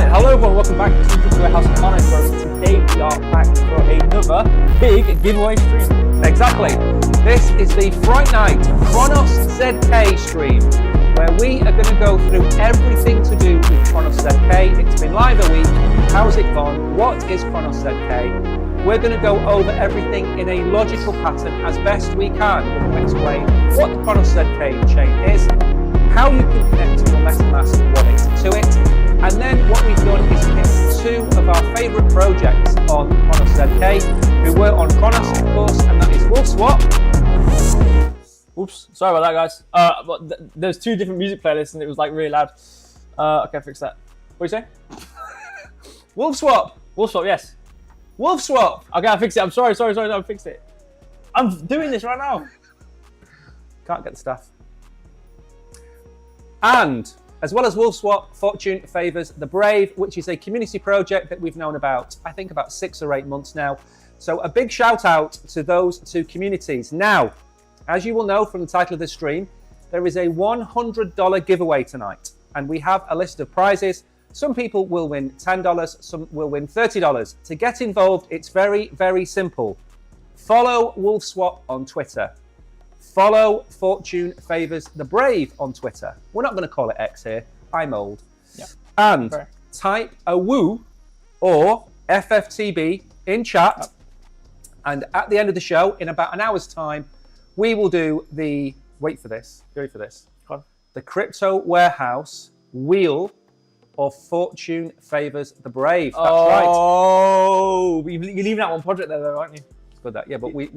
Hello everyone, welcome back to Digital Warehouse Economics, where today we are back for another big giveaway stream. Exactly. This is the Fright Night Cronos ZK stream, where we are going to go through everything to do with Cronos ZK. It's been live a week. How's it gone? What is Cronos ZK? We're going to go over everything in a logical pattern as best we can. We're going to explain what the Cronos ZK chain is, how you can connect your MetaMask wallet to it, and then what we've done is picked two of our favourite projects on Cronos ZK, who were on Cronos, of course, and that is Wolfswap. Oops, sorry about that, guys. But there's two different music playlists, and it was like really loud. Okay, fix that. What do you say? Wolfswap. Wolfswap, yes. Wolfswap. Okay, I fixed it. I'm sorry. I fixed it. I'm doing this right now. Can't get the stuff. And as well as Wolfswap, Fortune favours the Brave, which is a community project that we've known about, I think about 6 or 8 months now. So a big shout out to those two communities. Now, as you will know from the title of this stream, there is a $100 giveaway tonight, and we have a list of prizes. Some people will win $10, some will win $30. To get involved, it's very, very simple. Follow Wolfswap on Twitter. Follow Fortune Favours the Brave on Twitter. We're not going to call it X here. I'm old. Yeah. And type AWOOOOOO or FFTB in chat. And at the end of the show, in about an hour's time, we will do the, wait for this, ready for this, the Crypto Warehouse Wheel of Fortune Favours the Brave. That's right. Oh, you're leaving out one project there though, aren't you? It's good that, yeah, but we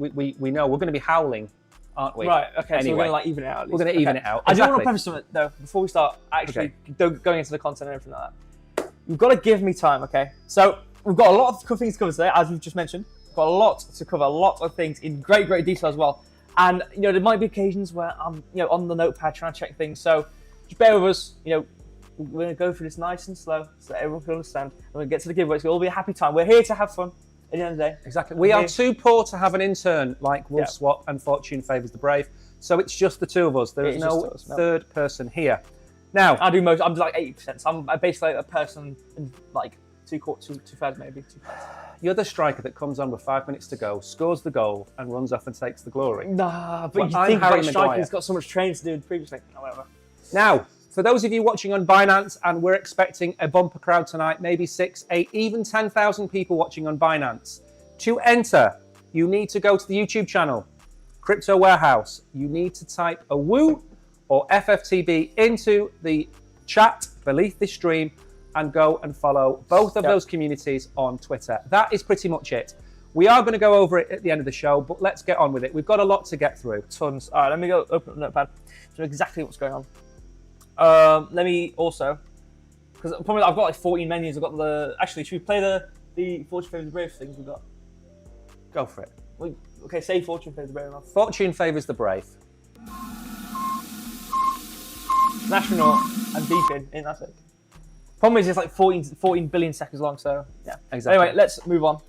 know we're going to be howling, aren't we? Right, okay, anyway, so we're going to like even it out. We're going to even it out. I Exactly. do want to preface something though, before we start actually going into the content and everything like that. You've got to give me time, okay? So we've got a lot of things to cover today, as we've just mentioned. We've got a lot to cover, a lot of things in great detail as well. And, you know, there might be occasions where I'm, you know, on the notepad trying to check things. So just bear with us, you know, we're going to go through this nice and slow so that everyone can understand. We're going to get to the giveaway. It's going to all be a happy time. We're here to have fun at the end of the day. Exactly. We are too poor to have an intern like Wolfswap and Fortune Favours the Brave. So it's just the two of us. There is no third person here. Now, I'm like 80%. So I'm basically like a person and like two thirds maybe. You're the striker that comes on with 5 minutes to go, scores the goal, and runs off and takes the glory. Nah, but well, you think about striking, he's got so much training to do previously. However. Now, for those of you watching on Binance, and we're expecting a bumper crowd tonight, maybe 6, 8, even 10,000 people watching on Binance. To enter, you need to go to the YouTube channel, Crypto Warehouse. You need to type AWOOOOOO or FFTB into the chat beneath this stream and go and follow both of those communities on Twitter. That is pretty much it. We are going to go over it at the end of the show, but let's get on with it. We've got a lot to get through. Tons. All right, let me go open up the notepad to know exactly what's going on. Let me also, because probably I've got like 14 menus. I've got the, actually, should we play the Fortune Favours the Brave things we've got? Go for it. Well, okay, say Fortune Favours the Brave enough. Fortune Favours the Brave. Astronaut and beeping, ain't that sick? Problem is it's like 14 billion seconds long, so yeah. Exactly. Anyway, let's move on.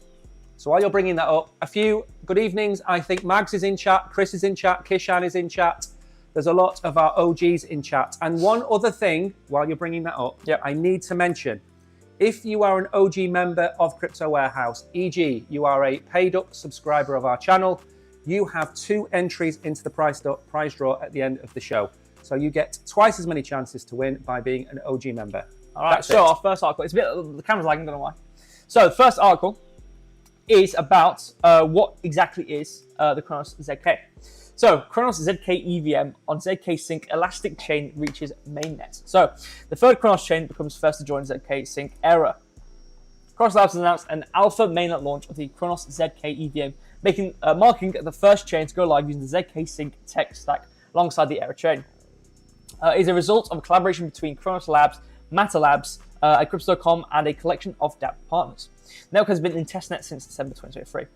So while you're bringing that up, a few good evenings. I think Mags is in chat, Chris is in chat, Kishan is in chat. There's a lot of our OGs in chat. And one other thing, while you're bringing that up, I need to mention, if you are an OG member of Crypto Warehouse, e.g. you are a paid up subscriber of our channel, you have 2 entries into the prize draw at the end of the show. So you get twice as many chances to win by being an OG member. All right, so our first article, it's a bit, the camera's lagging, don't know why. So the first article is about what exactly is the Cronos ZK. So Cronos ZK EVM on ZK Sync Elastic Chain reaches mainnet. So the third Cronos chain becomes first to join ZK Sync era. Cronos Labs has announced an alpha mainnet launch of the Cronos ZK EVM, marking the first chain to go live using the ZK Sync tech stack alongside the era chain. It is a result of a collaboration between Cronos Labs, Matter Labs, and Crypto.com and a collection of DApp partners. The network has been in testnet since December 2023.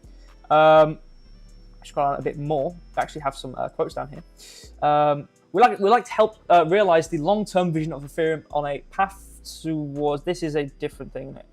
Scroll down a bit more. I actually have some quotes down here. We like to help realize the long-term vision of Ethereum on a path towards. This is a different thing, isn't it?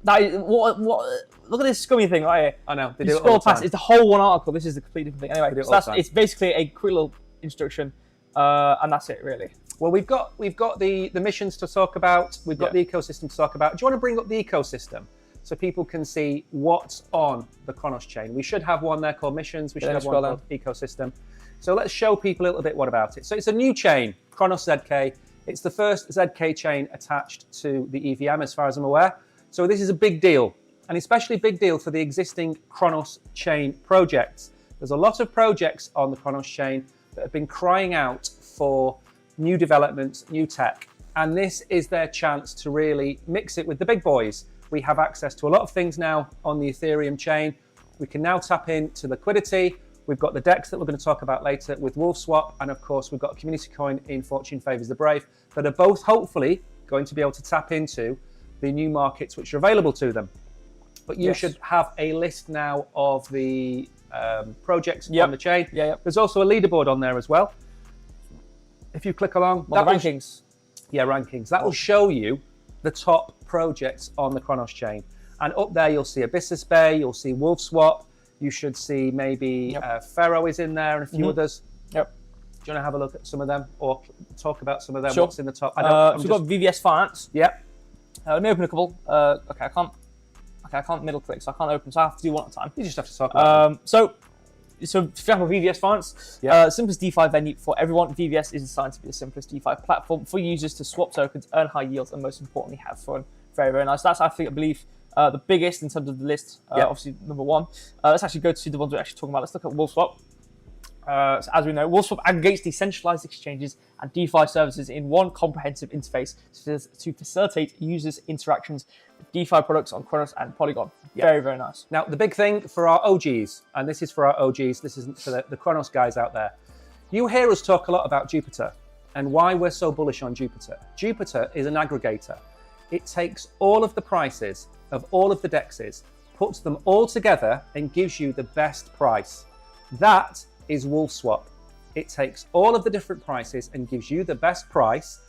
That is, what? Look at this scummy thing right here. I know. They do it all the time. It's the whole one article. This is a completely different thing. Anyway, so it's basically a quick little instruction, and that's it really. Well, we've got the missions to talk about. We've got the ecosystem to talk about. Do you want to bring up the ecosystem so people can see what's on the Cronos chain? We should have one there called missions. We should have one called ecosystem. So let's show people a little bit what about it. So it's a new chain, Cronos ZK. It's the first ZK chain attached to the EVM, as far as I'm aware. So this is a big deal, and especially big deal for the existing Cronos chain projects. There's a lot of projects on the Cronos chain that have been crying out for new developments, new tech, and this is their chance to really mix it with the big boys. We have access to a lot of things now on the Ethereum chain. We can now tap into liquidity. We've got the DEX that we're going to talk about later with Wolfswap, and of course we've got a community coin in Fortune Favours the Brave that are both hopefully going to be able to tap into the new markets which are available to them. But you should have a list now of the projects on the chain. There's also a leaderboard on there as well. If you click along, the rankings. Rankings. That will show you the top projects on the Cronos chain. And up there, you'll see Abyssus Bay, you'll see Wolfswap, you should see maybe Pharaoh is in there and a few others. Do you want to have a look at some of them or talk about some of them? What's in the top? So we've got VVS Finance. Let me open a couple. Okay, I can't middle click, so I can't open, so I have to do one at a time. You just have to talk about them. So for example, VVS Finance, simplest DeFi venue for everyone. VVS is designed to be the simplest DeFi platform for users to swap tokens, earn high yields, and most importantly, have fun. Very, very nice. That's, I believe, the biggest in terms of the list. Obviously, number one. Let's actually go to the ones we're actually talking about. Let's look at Wolfswap. So as we know, Wolfswap aggregates decentralized exchanges and DeFi services in one comprehensive interface to facilitate users' interactions with DeFi products on Cronos and Polygon. Very, very nice. Now, the big thing for our OGs, and this is for our OGs, this isn't for the Cronos guys out there. You hear us talk a lot about Jupiter and why we're so bullish on Jupiter. Jupiter is an aggregator. It takes all of the prices of all of the dexes, puts them all together and gives you the best price. That is Wolfswap. It takes all of the different prices and gives you the best price,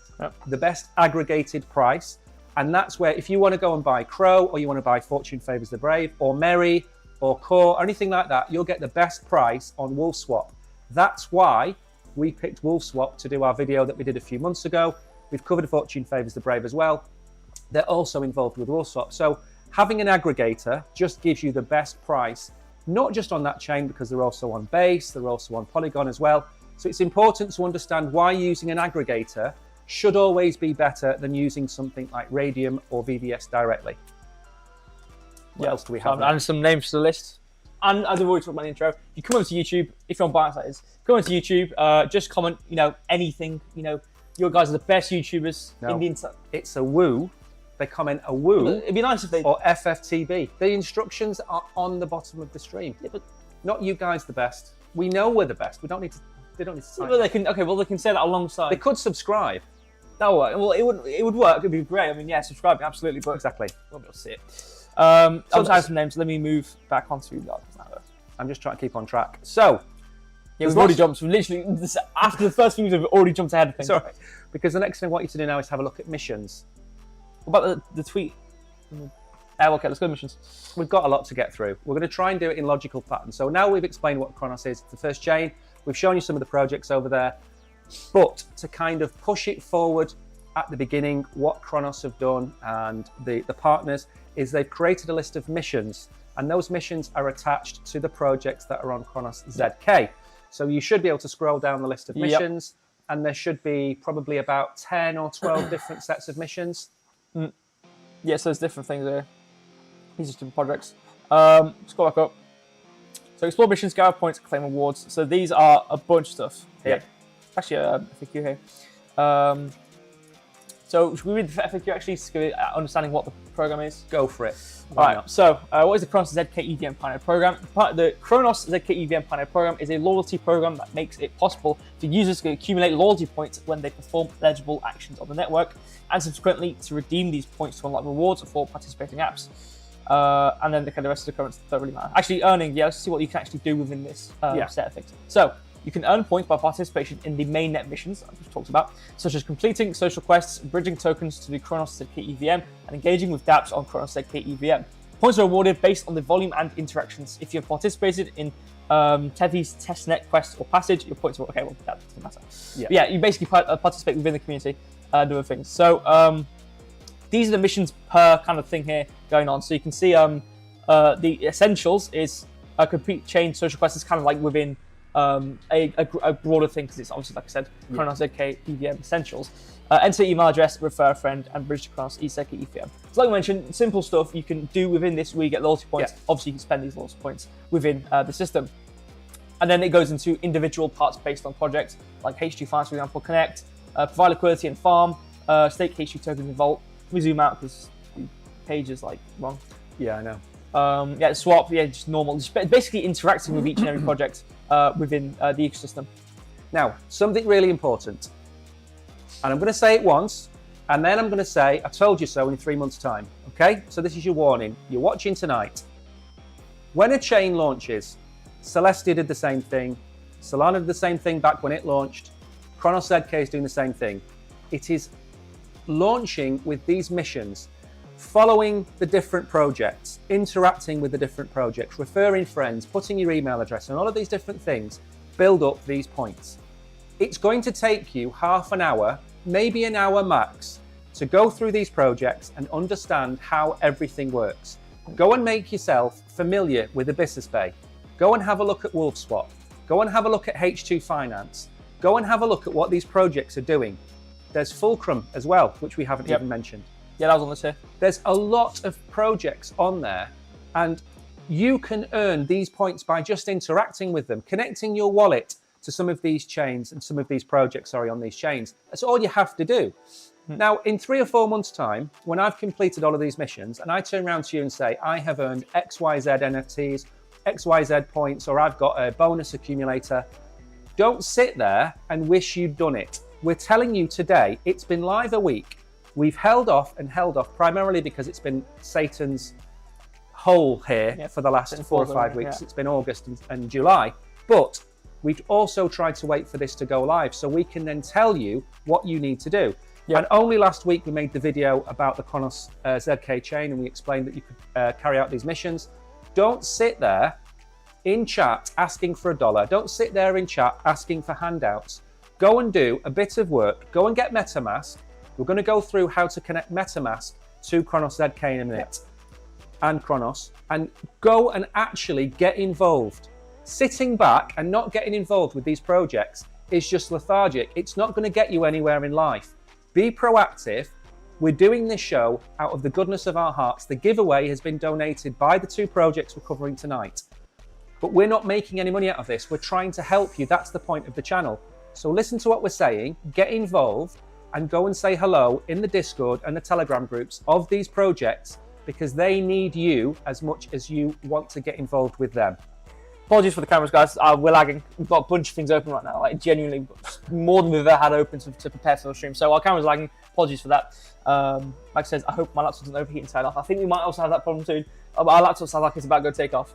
the best aggregated price. And that's where, if you want to go and buy Crow, or you want to buy Fortune Favors the Brave, or Merry, or Core, or anything like that, you'll get the best price on Wolfswap. That's why we picked Wolfswap to do our video that we did a few months ago. We've covered Fortune Favors the Brave as well. They're also involved with Wolfswap. So having an aggregator just gives you the best price, not just on that chain, because they're also on Base, they're also on Polygon as well. So it's important to understand why using an aggregator should always be better than using something like Radium or VVS directly. What else do we have? And some names to the list. And as I've already talked about in the intro, you come over to YouTube, if you're on Binance that is, come over to YouTube, just comment, anything, your guys are the best YouTubers in the internet. It's AWOOOOOO. They comment AWOOOOOOO. It'd be nice if they... Or FFTB. The instructions are on the bottom of the stream. But not you guys the best. We know we're the best. They don't need to say well, they can say that alongside. They could subscribe. That would work. Well, it would work. It'd be great. I mean, subscribe, absolutely. But exactly. We'll be able to see it. I'm trying some names. Let me move back onto the articles now. I'm just trying to keep on track. So, we've already jumped. Literally, after the first few, we've already jumped ahead of things. Sorry, because the next thing I want you to do now is have a look at missions. What about the tweet? Okay, let's go to missions. We've got a lot to get through. We're going to try and do it in logical pattern. So now we've explained what Cronos is, the first chain. We've shown you some of the projects over there. But to kind of push it forward at the beginning, what Cronos have done and the partners is they've created a list of missions. And those missions are attached to the projects that are on Cronos ZK. So you should be able to scroll down the list of missions, and there should be probably about 10 or 12 different sets of missions. So there's different things there. These are different projects. Let's go back up. So explore missions, gather points, claim awards. So these are a bunch of stuff here. Actually, FAQ here. So should we read the FAQ actually, to understanding what the program is? Go for it. All right. So what is the Cronos ZK EVM Pioneer Program? The Cronos ZK EVM Pioneer Program is a loyalty program that makes it possible for users to accumulate loyalty points when they perform eligible actions on the network, and subsequently to redeem these points to unlock rewards for participating apps. And then the rest of the currency don't really matter. Actually, earning, let's see what you can actually do within this set of things. So you can earn points by participation in the mainnet missions I've just talked about, such as completing social quests, bridging tokens to the Cronos ZK EVM, and engaging with dApps on Cronos ZK EVM. Points are awarded based on the volume and interactions. If you have participated in Tevi's testnet quest or passage, your points will... Okay, well, that doesn't matter. You basically participate within the community and do other things. So these are the missions per kind of thing here going on. So you can see the essentials is a complete chain social quest is kind of like within a broader thing, because it's obviously, like I said, Cronos ZK EVM essentials. Enter email address, refer a friend, and bridge to Cronos ZK EVM. So like I mentioned, simple stuff you can do within this where you get loyalty points. Obviously, you can spend these loyalty points within the system. And then it goes into individual parts based on projects, like H2 Finance, for example, Connect, provide liquidity and farm, stake H2 tokens in Vault. Let me zoom out because the page is like wrong. Yeah, I know. Swap, just normal. Just basically interacting with each and every project within the ecosystem. Now, something really important, and I'm going to say it once, And then I'm going to say, I told you so in 3 months' time. Okay? So this is your warning. You're watching tonight. When a chain launches, Celestia did the same thing. Solana did the same thing back when it launched. Cronos ZK is doing the same thing. It is launching with these missions, following the different projects, interacting with the different projects, referring friends, putting your email address, and all of these different things build up these points. It's going to take you half an hour, maybe an hour max, to go through these projects and understand how everything works. Go and make yourself familiar with the business bay. Go and have a look at Wolfswap. Go and have a look at H2 Finance. Go and have a look at what these projects are doing. There's Fulcrum as well, which we haven't even mentioned. Yeah, that was on this here. There's a lot of projects on there, and you can earn these points by just interacting with them, connecting your wallet to some of these chains and some of these projects, on these chains. That's all you have to do. Now, in 3 or 4 months' time, when I've completed all of these missions, and I turn around to you and say, I have earned XYZ NFTs, XYZ points, or I've got a bonus accumulator, don't sit there and wish you'd done it. We're telling you today, it's been live a week. We've held off primarily because it's been Satan's hole here for the last 4 or 5 weeks. It's been August and July, but we've also tried to wait for this to go live so we can then tell you what you need to do. And only last week we made the video about the Cronos ZK chain, and we explained that you could carry out these missions. Don't sit there in chat asking for $1. Don't sit there in chat asking for handouts. Go and do a bit of work. Go and get MetaMask. We're going to go through how to connect MetaMask to Cronos ZK in a minute and Cronos, and go and actually get involved. Sitting back and not getting involved with these projects is just lethargic. It's not going to get you anywhere in life. Be proactive. We're doing this show out of the goodness of our hearts. The giveaway has been donated by the 2 projects we're covering tonight. But we're not making any money out of this. We're trying to help you. That's the point of the channel. So listen to what we're saying, get involved, and go and say hello in the Discord and the Telegram groups of these projects, because they need you as much as you want to get involved with them. Apologies for the cameras, guys. We're lagging. We've got a bunch of things open right now, like genuinely more than we've ever had open to prepare for the stream. So our camera's lagging. Apologies for that. Like I said, I hope my laptop doesn't overheat and turn off. I think we might also have that problem soon. Our laptop sounds like it's about to go take off.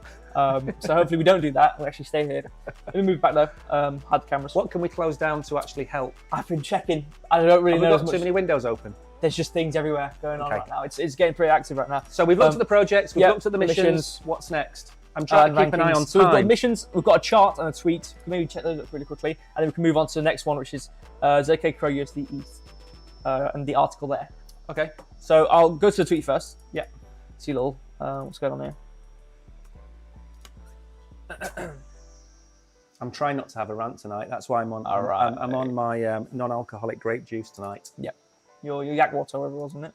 So hopefully we don't do that. We'll actually stay here. Let me move back though. Hide the cameras. What can we close down to actually help? I've been checking. I don't really know. Have we got too many windows open? There's just things everywhere going on right now. It's getting pretty active right now. So we've looked at the projects. We've looked at the missions. What's next? I'm trying to keep an eye on time. So we've got missions, we've got a chart and a tweet. Maybe check those up really quickly, and then we can move on to the next one, which is ZK Crow USD ETH and the article there. Okay. So I'll go to the tweet first. Yeah. See a little what's going on there. I'm trying not to have a rant tonight. That's why I'm on. I'm on my non-alcoholic grape juice tonight. Yeah. Your yak water, whatever it was, wasn't it?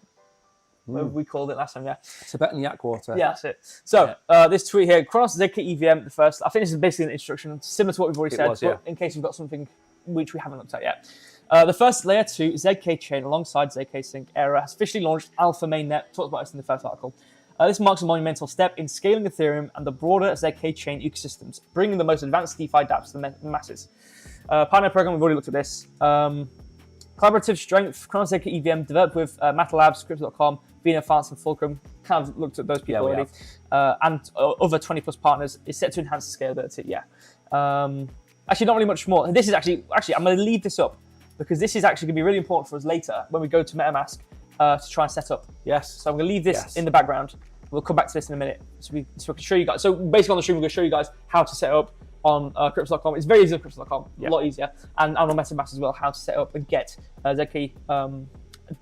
Whatever we called it last time, yeah. Tibetan yak water. Yeah, that's it. So this tweet here, Cronos ZK EVM, the first. I think this is basically an introduction, similar to what we've already said, but in case you've got something which we haven't looked at yet. The first layer 2 ZK chain alongside ZK Sync Era has officially launched Alpha Mainnet. Talked about this in the first article. This marks a monumental step in scaling Ethereum and the broader ZK chain ecosystems, bringing the most advanced DeFi dApps to the masses. Partner program, we've already looked at this. Collaborative strength, Cronos ZK EVM, developed with Mata Labs, Crypto.com, Vino Finance, and Fulcrum. Kind of looked at those people already. And other 20 plus partners is set to enhance the scalability. Yeah. Actually, not really much more. This is actually, I'm going to leave this up because this is actually going to be really important for us later when we go to MetaMask to try and set up. Yes. So I'm going to leave this in the background. We'll come back to this in a minute so we can show you guys. So basically on the stream, we're going to show you guys how to set up on Crypto.com. It's very easy on Crypto.com, a lot easier. And on MetaMask as well, how to set up and get ZK,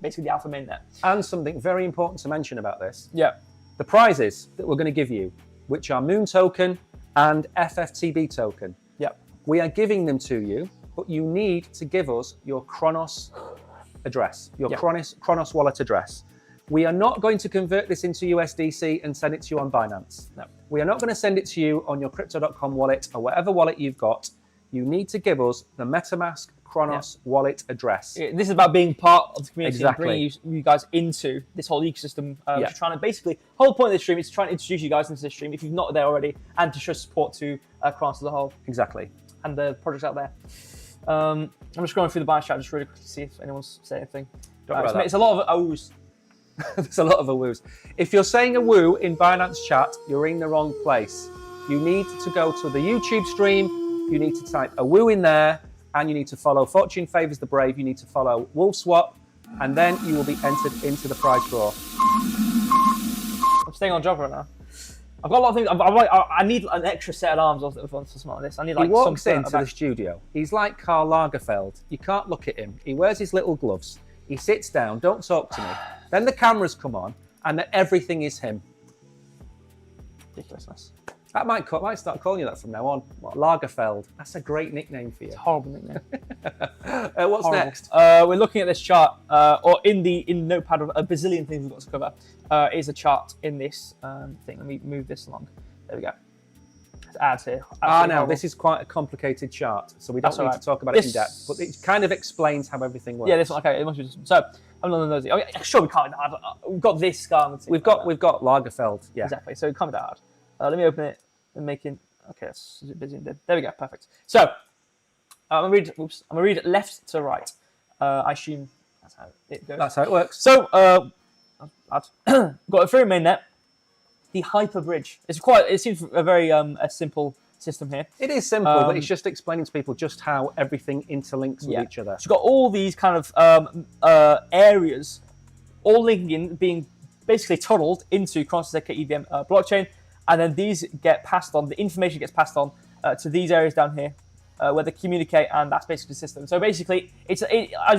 basically the Alpha Mainnet. And something very important to mention about this. Yeah. The prizes that we're going to give you, which are Moon Token and FFTB Token. Yeah. We are giving them to you, but you need to give us your Cronos address, your Cronos wallet address. We are not going to convert this into USDC and send it to you on Binance. No. We are not going to send it to you on your Crypto.com wallet or whatever wallet you've got. You need to give us the MetaMask Cronos wallet address. This is about being part of the community and bringing you guys into this whole ecosystem. Trying to basically, the whole point of this stream is to try and introduce you guys into this stream if you're not there already, and to show support to Cronos as a whole. Exactly. And the projects out there. I'm just going through the Binance chat just really quickly to see if anyone's saying anything. Don't worry about It's a lot of O's. There's a lot of AWOOs. If you're saying AWOO in Binance chat, you're in the wrong place. You need to go to the YouTube stream. You need to type AWOO in there, and you need to follow Fortune Favors the Brave. You need to follow Wolfswap, and then you will be entered into the prize draw. I'm staying on job right now. I've got a lot of things. I need an extra set of arms or something like this. I need like he walks some into the studio. He's like Karl Lagerfeld. You can't look at him. He wears his little gloves. He sits down. Don't talk to me. Then the cameras come on, and then everything is him. Ridiculousness. That might start calling you that from now on. What, Lagerfeld. That's a great nickname for you. It's a horrible nickname. What's Horrible. next? We're looking at this chart, or in Notepad of a bazillion things we've got to cover. Is a chart in this thing. Let me move this along. There we go. There's ads here. Now this is quite a complicated chart, so we don't need to talk about it in depth. But it kind of explains how everything works. Yeah, this one. Okay, it must be this one. So I'm not those. Oh, yeah, sure, we can't. We've got this guy. We've got Lagerfeld. Yeah, exactly. So it can't be that hard. Let me open it and make it. Okay, it's busy. There we go. Perfect. So I'm gonna read left to right. I assume that's how it goes. That's how it works. So I've got a through mainnet. The hyper bridge. It seems a very a simple system here. It is simple, but it's just explaining to people just how everything interlinks with each other. So you've got all these kind of areas, all linking in, being basically tunneled into Cronos ZK EVM blockchain, and then these get passed on. The information gets passed on to these areas down here, where they communicate, and that's basically the system. So basically, as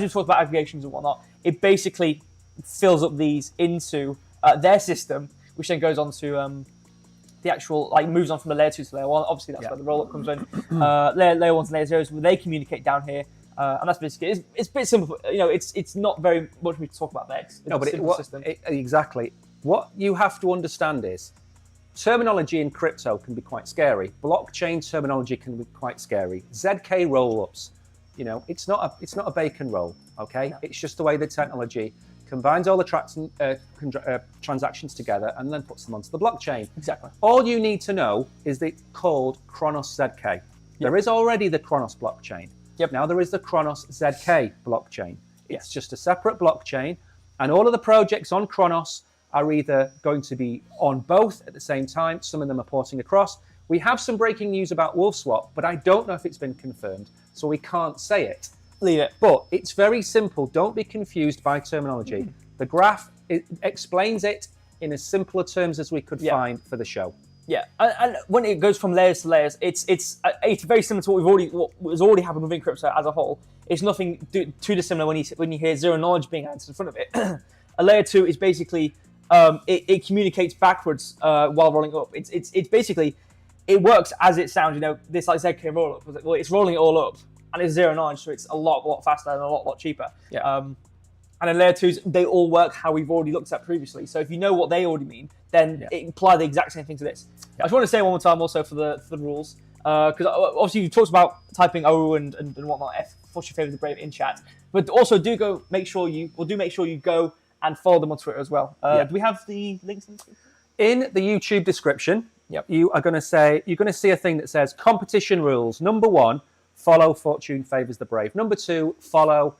we talked about aggregations and whatnot, it basically fills up these into their system, which then goes on to the actual, moves on from the layer 2 to layer 1. Obviously, that's where the rollup comes in. Layer 1s and layer 0s, where they communicate down here. And that's basically, it's a bit simple. It's not very much for me to talk about there. Exactly. What you have to understand is terminology in crypto can be quite scary. Blockchain terminology can be quite scary. ZK rollups, it's not a bacon roll. Okay, no. It's just the way the technology combines all the transactions together and then puts them onto the blockchain. Exactly. All you need to know is that it's called Cronos ZK. Yep. There is already the Cronos blockchain. Yep. Now there is the Cronos ZK blockchain. It's just a separate blockchain, and all of the projects on Cronos are either going to be on both at the same time. Some of them are porting across. We have some breaking news about Wolfswap, but I don't know if it's been confirmed, so we can't say it. Leave it. But it's very simple. Don't be confused by terminology. The graph explains it in as simpler terms as we could find for the show. Yeah, and when it goes from layers to layers, it's very similar to what was already happened within crypto as a whole. It's nothing too dissimilar when you hear zero knowledge being added in front of it. A layer 2 is basically it communicates backwards while rolling up. It's basically, it works as it sounds. This like ZK rollup. Well, it's rolling it all up. And it's zero knowledge, so it's a lot faster and a lot cheaper. Yeah. And then layer 2s, they all work how we've already looked at previously. So if you know what they already mean, then apply the exact same thing to this. I just want to say one more time also for the rules, because obviously you talked about typing O and whatnot. Fortune Favors the Brave in chat, but also do make sure you go and follow them on Twitter as well. Do we have the links in the description? In the YouTube description, you're going to see a thing that says competition rules. Number 1. Follow Fortune Favors the Brave. Number 2, follow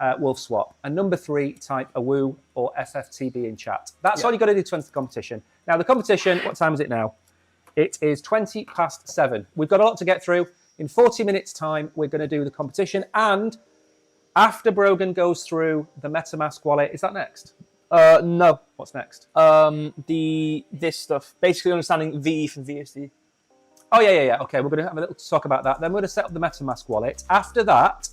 Wolfswap. And number 3, type AWOOOOOO or FFTB in chat. That's all you got to do to enter the competition. Now, the competition, what time is it now? It is 7:20. We've got a lot to get through. In 40 minutes' time, we're going to do the competition. And after Brogan goes through the MetaMask wallet, is that next? No. What's next? This stuff. Basically understanding VE from VSD. Oh, yeah. Okay, we're going to have a little talk about that. Then we're going to set up the MetaMask wallet. After that,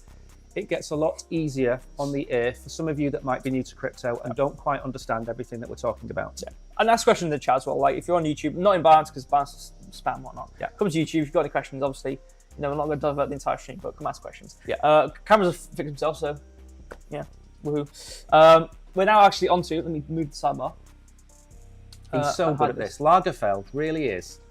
it gets a lot easier on the ear for some of you that might be new to crypto and don't quite understand everything that we're talking about. Yeah. And ask questions in the chat as well. Like if you're on YouTube, not in Binance because Binance is spam and whatnot. Yeah. Come to YouTube. If you've got any questions, obviously, we're not going to divert the entire stream, but come ask questions. Yeah. Cameras have fixed themselves, so yeah, woohoo. We're now actually onto. Let me move the sidebar. He's so good at this. Lagerfeld really is.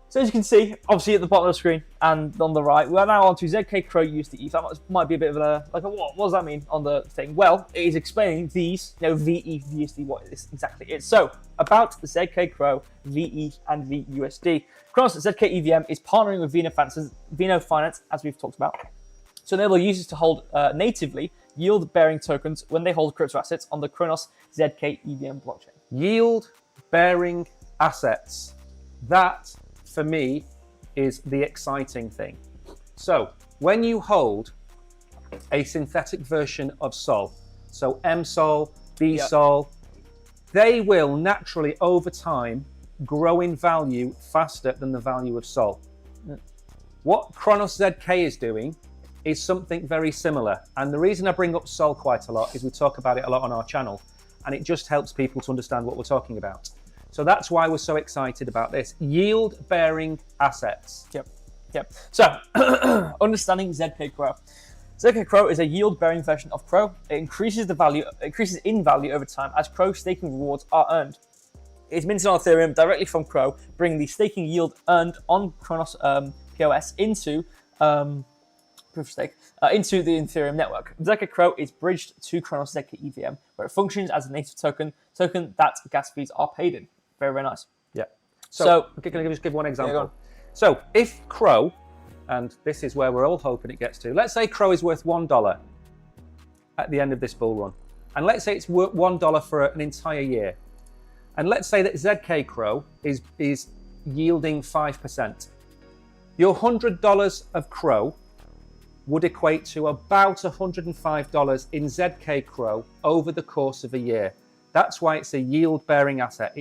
So as you can see, obviously at the bottom of the screen and on the right, we're now onto ZK Crow USD ETH. That might be a bit of what does that mean on the thing? Well, it is explaining these, VE, VSD, what this exactly is. So about the ZK Crow, VE, and VUSD. Cronos ZK EVM is partnering with Vino Finance, as we've talked about, to enable users to hold natively yield-bearing tokens when they hold crypto assets on the Cronos ZK EVM blockchain. Yield-bearing assets. That, for me, is the exciting thing. So when you hold a synthetic version of SOL, so MSOL, BSOL, they will naturally, over time, grow in value faster than the value of SOL. What Cronos ZK is doing is something very similar. And the reason I bring up SOL quite a lot is we talk about it a lot on our channel, and it just helps people to understand what we're talking about. So that's why we're so excited about this. Yield-bearing assets. Yep. So, understanding ZK Crow. ZK Crow is a yield-bearing version of Crow. It increases in value over time as Crow staking rewards are earned. It's minted on Ethereum directly from Crow, bringing the staking yield earned on Cronos POS into proof of stake into the Ethereum network. ZK Crow is bridged to Cronos ZK EVM, where it functions as a native token that gas fees are paid in. Very, very nice. Yeah. So I'm going to just give one example. So if Crow, and this is where we're all hoping it gets to, let's say Crow is worth $1 at the end of this bull run. And let's say it's worth $1 for an entire year. And let's say that ZK Crow is yielding 5%. Your $100 of Crow would equate to about $105 in ZK Crow over the course of a year. That's why it's a yield-bearing asset.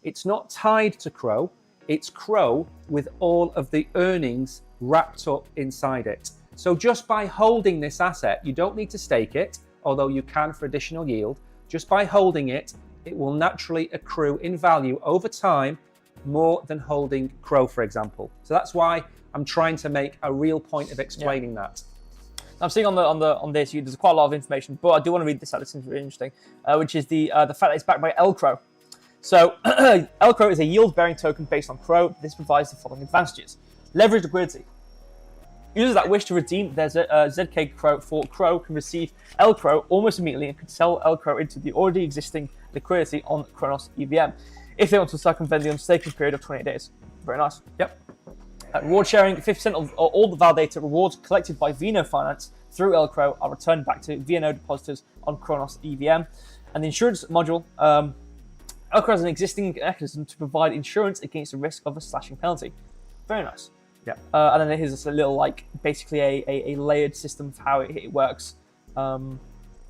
It's not tied to Crow. It's Crow with all of the earnings wrapped up inside it. So just by holding this asset, you don't need to stake it, although you can for additional yield. Just by holding it, it will naturally accrue in value over time more than holding Crow, for example. So that's why I'm trying to make a real point of explaining that. I'm seeing on this, there's quite a lot of information, but I do want to read this out. This seems really interesting, which is the fact that it's backed by Crow. So Crow is a yield-bearing token based on Crow. This provides the following advantages: leverage liquidity. Users that wish to redeem their ZK Crow for Crow can receive Crow almost immediately and can sell Crow into the already existing liquidity on Cronos EVM if they want to circumvent the unstaking period of 28 days. Very nice. Yep. Reward sharing: 50% of all the validator rewards collected by Vino Finance through Crow are returned back to VNO depositors on Cronos EVM. And the insurance module, Crow has an existing mechanism to provide insurance against the risk of a slashing penalty. Very nice. Yeah. And then here's just a little, basically a layered system of how it works.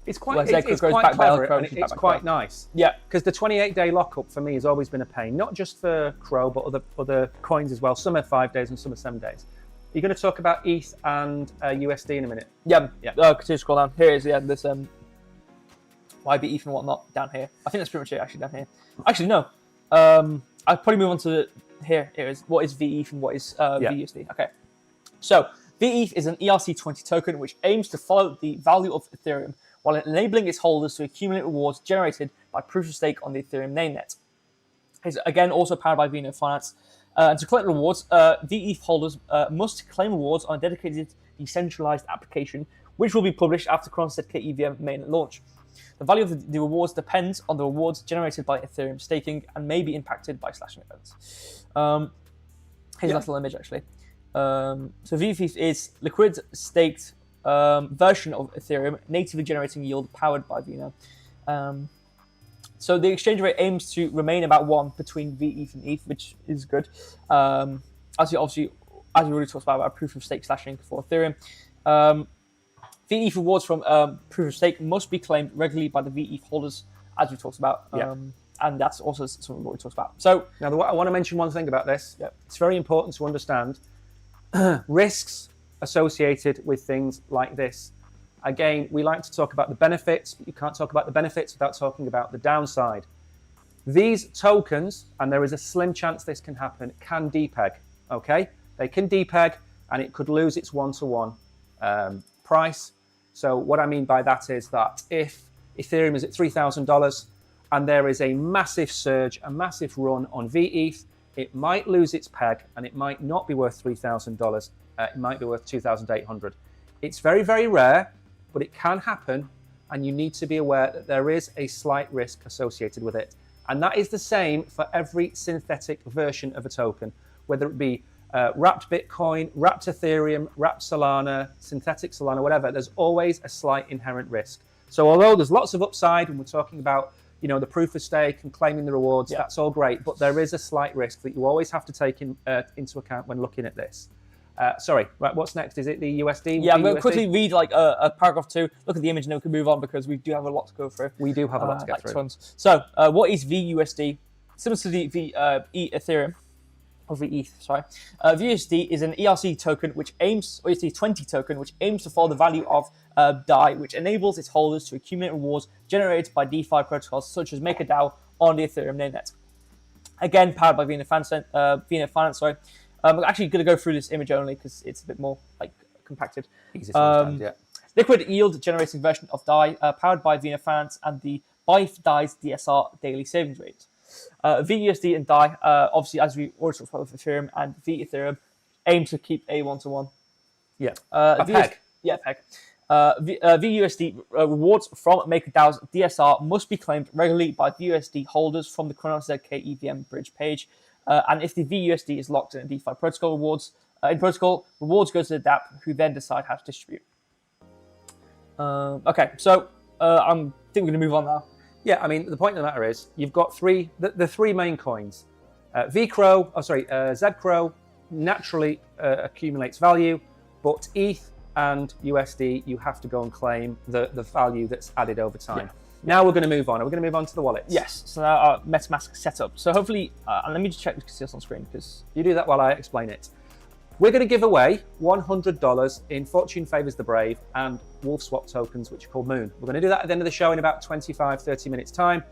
It's quite clever, and it's quite nice. Yeah. Because the 28-day lockup for me has always been a pain, not just for Crow, but other coins as well. Some are 5 days and some are 7 days. You're going to talk about ETH and USD in a minute. Yeah. Continue to scroll down. Here is this YB ETH and whatnot down here. I think that's pretty much it actually down here. Actually, no. I'll probably move on to here. Here is what is VETH and what is VUSD. Okay. So VETH is an ERC20 token which aims to follow the value of Ethereum while enabling its holders to accumulate rewards generated by proof of stake on the Ethereum mainnet. It's again also powered by Vino Finance. And to collect rewards, VETH holders must claim rewards on a dedicated decentralized application, which will be published after Cronos ZK EVM mainnet launch. The value of the rewards depends on the rewards generated by Ethereum staking and may be impacted by slashing events. Here's a little image actually. So VETH is liquid staked version of Ethereum, natively generating yield powered by Vino. So the exchange rate aims to remain about 1 between VETH and ETH, which is good. As we already talked about proof of stake slashing for Ethereum. VETH rewards from proof of stake must be claimed regularly by the VETH holders, as we talked about. And that's also something we talked about. So now I want to mention one thing about this. It's very important to understand risks associated with things like this. Again, we like to talk about the benefits, but you can't talk about the benefits without talking about the downside. These tokens, and there is a slim chance this can happen, can depeg, okay? They can depeg, and it could lose its one-to-one price. So what I mean by that is that if Ethereum is at $3,000 and there is a massive surge, a massive run on VETH, it might lose its peg, and it might not be worth $3,000. It might be worth $2,800. It's very, very rare, but it can happen, and you need to be aware that there is a slight risk associated with it. And that is the same for every synthetic version of a token, whether it be wrapped Bitcoin, wrapped Ethereum, wrapped Solana, synthetic Solana, whatever, there's always a slight inherent risk. So although there's lots of upside when we're talking about, you know, the proof of stake and claiming the rewards, that's all great, but there is a slight risk that you always have to take into account when looking at this. Sorry, right, what's next? Is it the USD? Yeah, I'm going to quickly read like a paragraph 2, look at the image, and then we can move on because we do have a lot to go through. We do have a lot to get through. Tons. So, what is VUSD? Similar to the Ethereum, or VETH, sorry. VUSD is an ERC token which aims, or ERC20 token, which aims to follow the value of DAI, which enables its holders to accumulate rewards generated by DeFi protocols such as MakerDAO on the Ethereum mainnet. Again, powered by VNF Finance, sorry. I'm actually going to go through this image only because it's a bit more like compacted. Easy to understand, yeah. Liquid yield generating version of DAI, powered by VNF Finance and the ByteDAI's DSR daily savings rate. VUSD and DAI, obviously, as we already talked about with Ethereum and Ethereum, aim to keep a one-to-one. Yeah. A peg. Yeah, peg. VUSD rewards from MakerDAO's DSR must be claimed regularly by VUSD holders from the Cronos ZK EVM bridge page. And if the VUSD is locked in a DeFi protocol rewards, rewards go to the DApp, who then decide how to distribute. Okay, so I think we're going to move on now. Yeah, I mean, the point of the matter is you've got the three main coins. ZCrow naturally accumulates value, but ETH and USD, you have to go and claim the value that's added over time. Yeah. Now we're going to move on. Are we going to move on to the wallets? Yes. So now our MetaMask setup. So hopefully, and let me just check if you can see us on screen because you do that while I explain it. We're going to give away $100 in Fortune Favors the Brave and Wolfswap tokens, which are called Moon. We're going to do that at the end of the show in about 25-30 minutes time.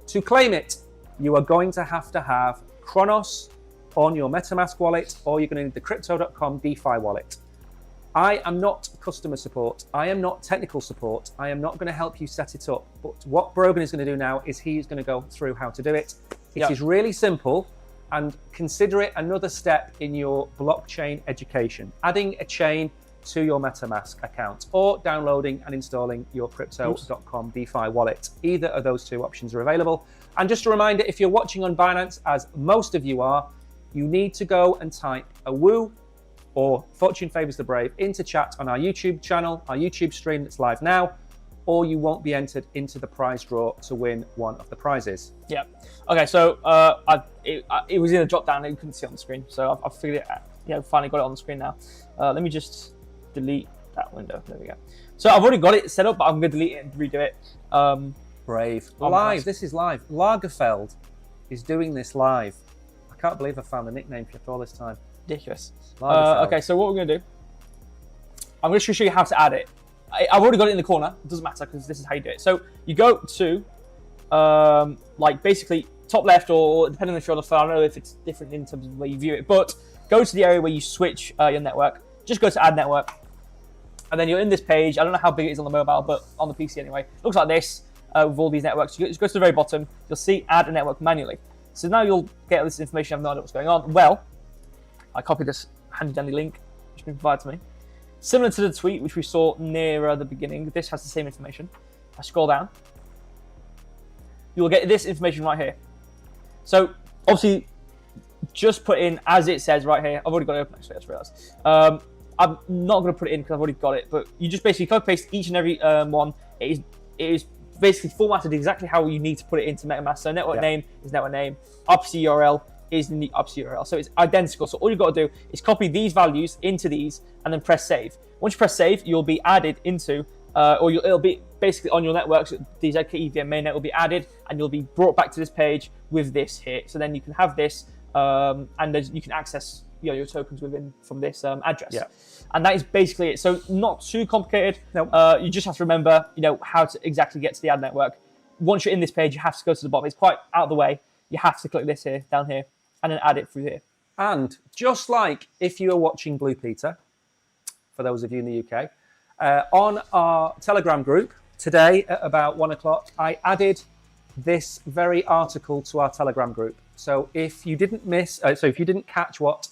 To claim it, you are going to have Cronos on your MetaMask wallet, or you're going to need the Crypto.com DeFi wallet. I am not customer support. I am not technical support. I am not going to help you set it up. But what Brogan is going to do now is he's going to go through how to do it. It is really simple, and consider it another step in your blockchain education. Adding a chain to your MetaMask account or downloading and installing your Crypto.com DeFi wallet. Either of those two options are available. And just a reminder, if you're watching on Binance, as most of you are, you need to go and type AWOOOOOO or Fortune Favors the Brave into chat on our YouTube channel, our YouTube stream that's live now, or you won't be entered into the prize draw to win one of the prizes. Yeah. Okay, so it was in a drop down that you couldn't see on the screen, so I've figured it out. Yeah, finally got it on the screen now. Let me just delete that window. There we go. So I've already got it set up, but I'm going to delete it and redo it. Brave. Live. This is live. Lagerfeld is doing this live. I can't believe I found a nickname for you after all this time. Ridiculous. Okay, so what we're going to do, I'm going to show you how to add it. I've already got it in the corner. It doesn't matter because this is how you do it. So you go to, like basically top left, or depending on if you're on the phone, I don't know if it's different in terms of where you view it, but go to the area where you switch your network. Just go to add network. And then you're in this page. I don't know how big it is on the mobile, but on the PC anyway. It looks like this with all these networks. You just go to the very bottom. You'll see add a network manually. So now you'll get this information. I have no idea what's going on. Well, I copied this handy dandy link, which has been provided to me. Similar to the tweet which we saw nearer the beginning, this has the same information. I scroll down. You will get this information right here. So obviously, just put in as it says right here. I've already got it open actually, I just realised. I'm not going to put it in because I've already got it, but you just basically copy paste each and every one. It is basically formatted exactly how you need to put it into MetaMask. So network name is network name, RPC URL is in the RPC URL. So it's identical. So all you've got to do is copy these values into these and then press save. Once you press save, you'll be added into, it'll be basically on your network. So the ZK EVM mainnet will be added and you'll be brought back to this page with this here. So then you can have this and then you can access your tokens within from this address. Yeah. And that is basically it. So not too complicated. Nope. You just have to remember, how to exactly get to the ad network. Once you're in this page, you have to go to the bottom. It's quite out of the way. You have to click this here, down here, and then add it through here. And just like if you are watching Blue Peter, for those of you in the UK, on our Telegram group today at about 1 o'clock, I added this very article to our Telegram group. So if you didn't if you didn't catch what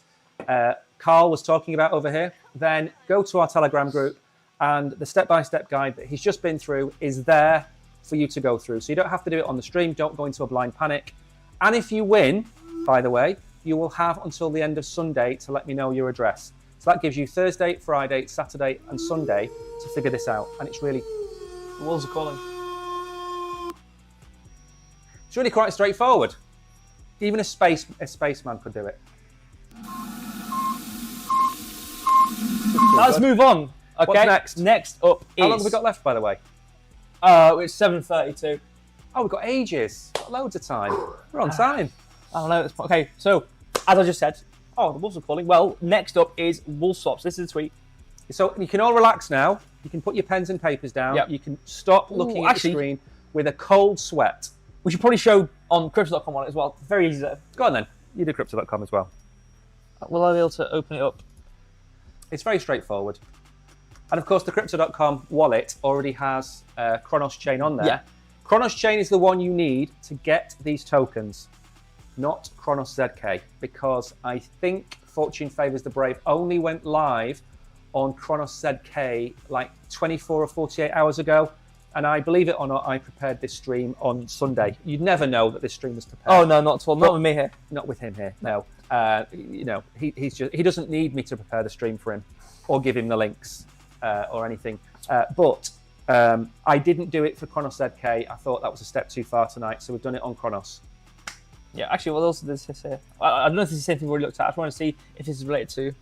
Carl was talking about over here, then go to our Telegram group and the step-by-step guide that he's just been through is there for you to go through. So you don't have to do it on the stream. Don't go into a blind panic. And if you win, by the way, you will have until the end of Sunday to let me know your address. So that gives you Thursday, Friday, Saturday, and Sunday to figure this out. And it's really, The wolves are calling. it's really quite straightforward. Even a spaceman could do it. Now let's move on. Okay. What's next? Next up is. How long have we got left, by the way? It's 7:32. Oh, we've got ages. Got loads of time. We're on time. I don't know. Okay, so as I just said, the wolves are calling. Well, next up is Wolfswap. This is the tweet. So you can all relax now. You can put your pens and papers down. Yep. You can stop looking at the screen with a cold sweat. We should probably show on Crypto.com on it as well. Very easy though. Go on then. You do Crypto.com as well. Will I be able to open it up? It's very straightforward. And of course, the Crypto.com wallet already has Cronos Chain on there. Yeah. Cronos Chain is the one you need to get these tokens, not Cronos ZK, because I think Fortune Favours the Brave only went live on Cronos ZK like 24 or 48 hours ago. And I, believe it or not, I prepared this stream on Sunday. You'd never know that this stream was prepared. Oh, no, not at all. Not with me here. Not with him here, no. You know, he doesn't need me to prepare the stream for him or give him the links or anything. But I didn't do it for Cronos ZK. I thought that was a step too far tonight, so we've done it on Cronos. Yeah, actually, what else is this here? I don't know if this is the same thing we already looked at. I just want to see if this is related to.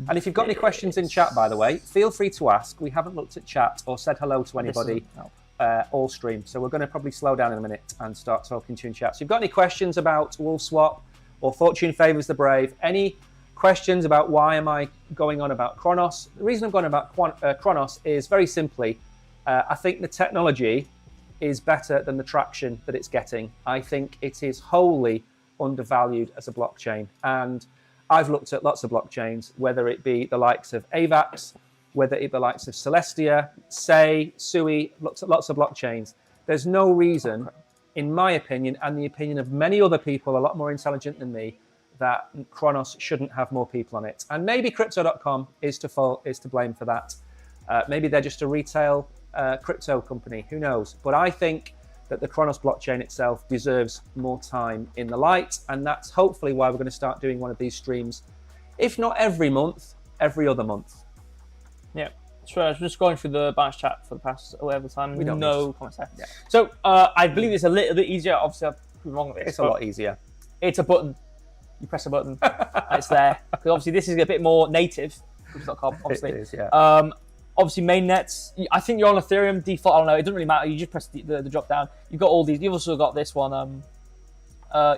And if you've got any questions in chat, by the way, feel free to ask. We haven't looked at chat or said hello to anybody all stream, so we're going to probably slow down in a minute and start talking to you in chat. So if you've got any questions about Wolfswap or Fortune Favours the Brave, any questions about why am I going on about Cronos? The reason I'm going about Cronos is very simply, I think the technology is better than the traction that it's getting. I think it is wholly undervalued as a blockchain. And I've looked at lots of blockchains, whether it be the likes of AVAX, whether it be the likes of Celestia, Sei, Sui, looked at lots of blockchains. There's no reason, in my opinion, and the opinion of many other people a lot more intelligent than me, that Cronos shouldn't have more people on it. And maybe Crypto.com is to blame for that. Maybe they're just a retail crypto company, who knows? But I think that the Cronos blockchain itself deserves more time in the light, and that's hopefully why we're going to start doing one of these streams, if not every month, every other month. Yeah, sure. I was just going through the balance chat for the past whatever time. We don't know comments there. Yeah. So I believe it's a little bit easier. Obviously, I've proven wrong with this. It's a lot easier. It's a button. You press a button, and it's there. Because obviously, this is a bit more native. Crypto.com, obviously. It is, yeah. Obviously, mainnets. I think you're on Ethereum default. I don't know. It doesn't really matter. You just press the drop down. You've got all these. You've also got this one.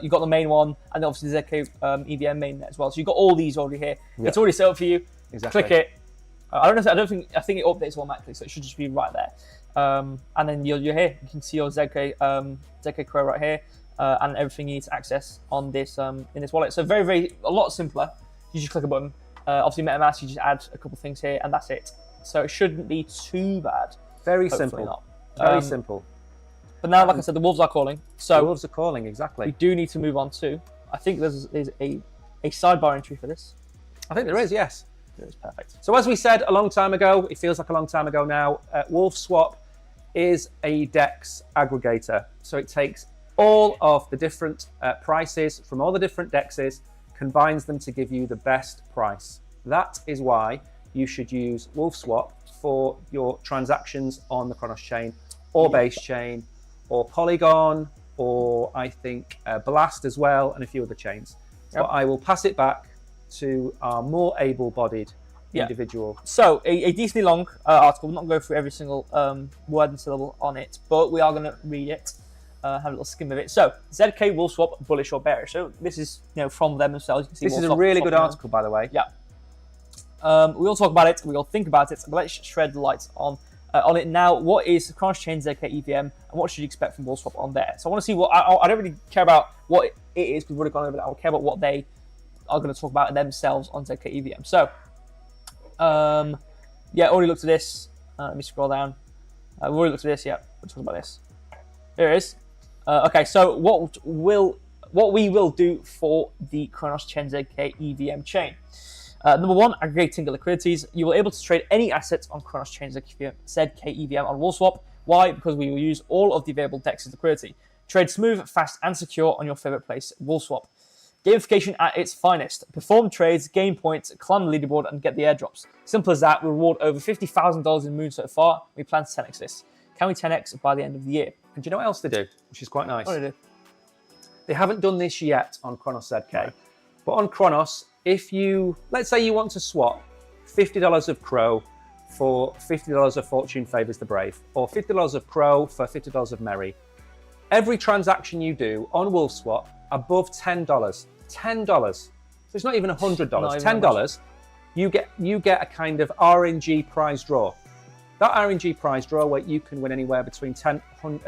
You've got the main one, and obviously the ZK EVM mainnet as well. So you've got all these already here. Yeah. It's already set up for you. Exactly. Click it. I think it updates automatically, so it should just be right there. And then you're here. You can see your ZK Crow right here, and everything you need to access on this in this wallet. So a lot simpler. You just click a button. Obviously MetaMask, you just add a couple things here, and that's it. So it shouldn't be too bad. Very Hopefully simple. Not. Very simple. But now, like I said, the wolves are calling. So the wolves are calling, exactly. We do need to move on to. I think there's a sidebar entry for this. I think there is, yes. It is perfect. So as we said a long time ago, it feels like a long time ago now, Wolfswap is a DEX aggregator. So it takes all of the different prices from all the different DEXs, combines them to give you the best price. That is why you should use Wolfswap for your transactions on the Cronos chain or Base chain or Polygon or I think Blast as well and a few other chains. Yep. But I will pass it back to our more able-bodied individual. So a decently long article. We're not going through every single word and syllable on it, but we are going to read it, have a little skim of it. So ZK Wolfswap, bullish or bearish? So this is from them themselves. You can see this is a really good article, by the way. Yeah. We'll talk about it. We'll think about it. But let's shed the light on it now. What is Cronos Chain ZK EVM, and what should you expect from Wolfswap on there? So I want to see what I don't really care about what it is because we've already gone over that. I care about what they are going to talk about themselves on ZK EVM. So, already looked at this. Let me scroll down. We've already looked at this. Yeah, we'll talk about this. Here it is. Okay, so what we will do for the Cronos Chain ZK EVM chain. Number one, aggregating the liquidities. You will be able to trade any assets on Cronos Chain ZK EVM on Wolfswap. Why? Because we will use all of the available DEX's liquidity. Trade smooth, fast, and secure on your favorite place, Wolfswap. Gamification at its finest. Perform trades, gain points, climb the leaderboard, and get the airdrops. Simple as that. We reward over $50,000 in Moon so far. We plan to 10x this. Can we 10x by the end of the year? And do you know what else they do, which is quite nice? What do they do? They haven't done this yet on Cronos ZK. Right. But on Cronos, if you, let's say you want to swap $50 of Crow for $50 of Fortune Favors the Brave, or $50 of Crow for $50 of Merry, every transaction you do on Wolfswap above $10, so it's not even $100, $10, you get a kind of RNG prize draw. That RNG prize draw where you can win anywhere between $10 and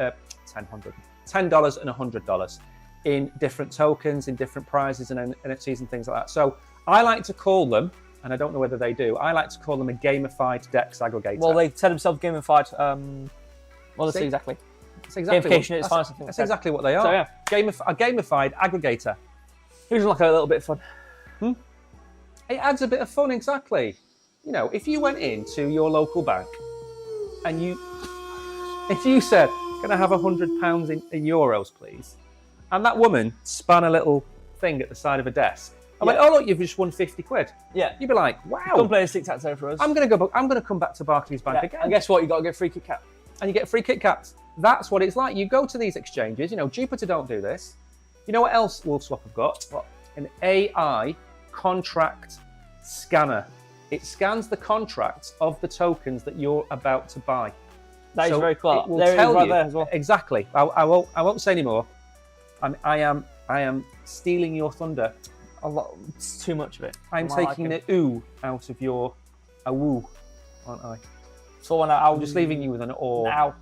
$100 in different tokens, in different prizes and NFTs and things like that. So I like to call them, and I don't know whether they do, I like to call them a gamified DEX aggregator. Well, they said themselves gamified. Well, let's see exactly. That's exactly that's exactly what they are. So, yeah. A gamified aggregator. It like a little bit of fun. It adds a bit of fun, exactly. You know, if you went into your local bank and if you said, can I have £100 in euros, please? And that woman span a little thing at the side of a desk. I went, oh look, you've just won 50 quid. Yeah. You'd be like, wow. Come play a tic-tac-toe for us. I'm going to come back to Barclays Bank again. And guess what? You got to get free Kit Kat. And you get free Kit Kats. That's what it's like. You go to these exchanges. You know, Jupiter don't do this. You know what else Wolfswap have got? What? An AI contract scanner. It scans the contracts of the tokens that you're about to buy. That is very cool. It will there tell right you there as well. Exactly. I won't say any more. I am stealing your thunder. A lot. It's too much of it. I'm taking the ooh out of your awoo, aren't I? So I'm just leaving you with an aw. Ow.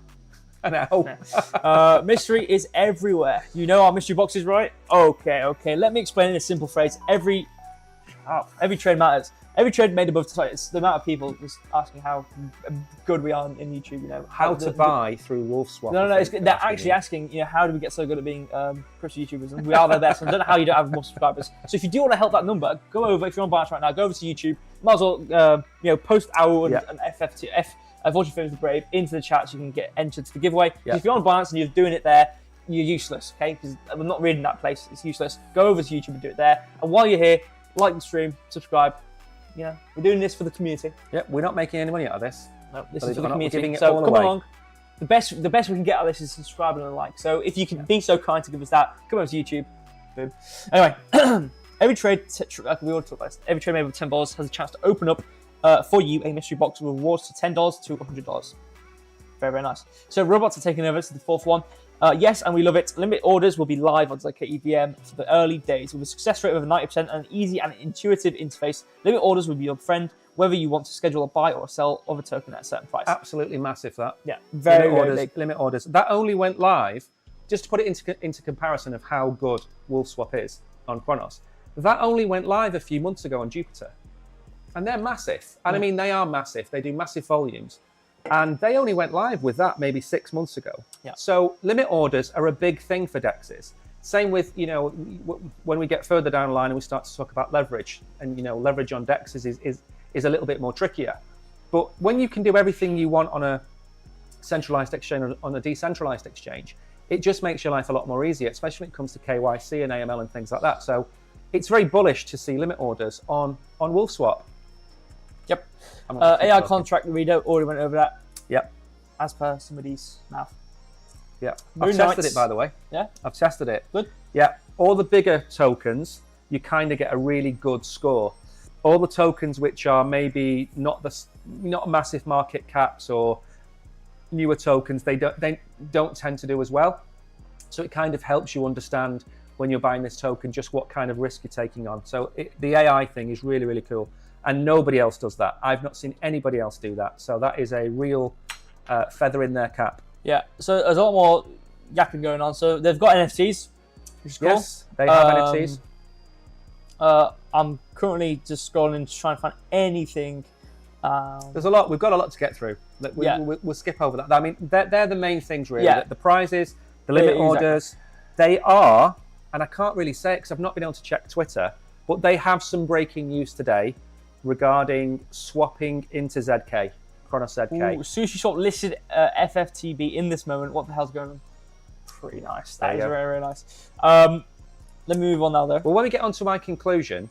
An ow. Mystery is everywhere. You know our mystery boxes, right? Okay. Let me explain in a simple phrase. Every trade matters. Every trade made above it's the amount of people just asking how good we are in YouTube. You know how to buy through Wolfswap. No. They're actually asking, you know, how do we get so good at being crypto YouTubers? And we are the best. And I don't know how you don't have more subscribers. So if you do want to help that number, go over. If you're on Binance right now, go over to YouTube. Might as well, post AWOOOOOO and FFTB. Fortune Favors the Brave into the chat so you can get entered to the giveaway. If you're on Binance and you're doing it there, you're useless, okay? Because I'm not reading that place. It's useless. Go over to YouTube and do it there. And while you're here, like the stream, subscribe. Yeah, we're doing this for the community. Yep, we're not making any money out of this. No, this is for the community. It So all come away. along. The best we can get out of this is subscribing and a like. So if you can be so kind to give us that, come over to YouTube. Boom. Anyway, every trade, like we already talked about this, every trade made with $10 has a chance to open up for you a mystery box with rewards to $10 to $100. Very, very nice. So robots are taking over. This is the fourth one. Yes, and we love it. Limit orders will be live on ZK EVM for the early days with a success rate of over 90% and an easy and intuitive interface. Limit orders will be your friend, whether you want to schedule a buy or a sell of a token at a certain price. Absolutely massive, that. Yeah, very big. Limit orders. That only went live, just to put it into comparison of how good Wolfswap is on Cronos. That only went live a few months ago on Jupiter. And they're massive. And I mean, they are massive. They do massive volumes. And they only went live with that maybe 6 months ago. Yeah. So limit orders are a big thing for DEXs. Same with, you know, when we get further down the line and we start to talk about leverage, and, you know, leverage on DEXs is a little bit more trickier. But when you can do everything you want on a centralized exchange or on a decentralized exchange, it just makes your life a lot more easier, especially when it comes to KYC and AML and things like that. So it's very bullish to see limit orders on Wolfswap. Yep. AI contract reader, already went over that. Yep. As per somebody's mouth. Yeah. I've tested it, by the way. Yeah? I've tested it. Good. Yeah. All the bigger tokens, you kind of get a really good score. All the tokens which are maybe not massive market caps or newer tokens, they don't tend to do as well. So it kind of helps you understand when you're buying this token just what kind of risk you're taking on. So the AI thing is really, really cool. And nobody else does that. I've not seen anybody else do that. So that is a real feather in their cap. Yeah, so there's a lot more yapping going on. So they've got NFTs, which is cool. Yes, they have NFTs. I'm currently just scrolling to try and find anything. There's a lot. We've got a lot to get through. We'll skip over that. I mean, they're the main things, really. Yeah. The prizes, the limit orders. They are, and I can't really say it because I've not been able to check Twitter, but they have some breaking news today regarding swapping into ZK, Cronos ZK. Ooh, Sushi Shop listed FFTB in this moment. What the hell's going on? Pretty nice. That is very, very nice. Let me move on now, though. Well, when we get onto my conclusion,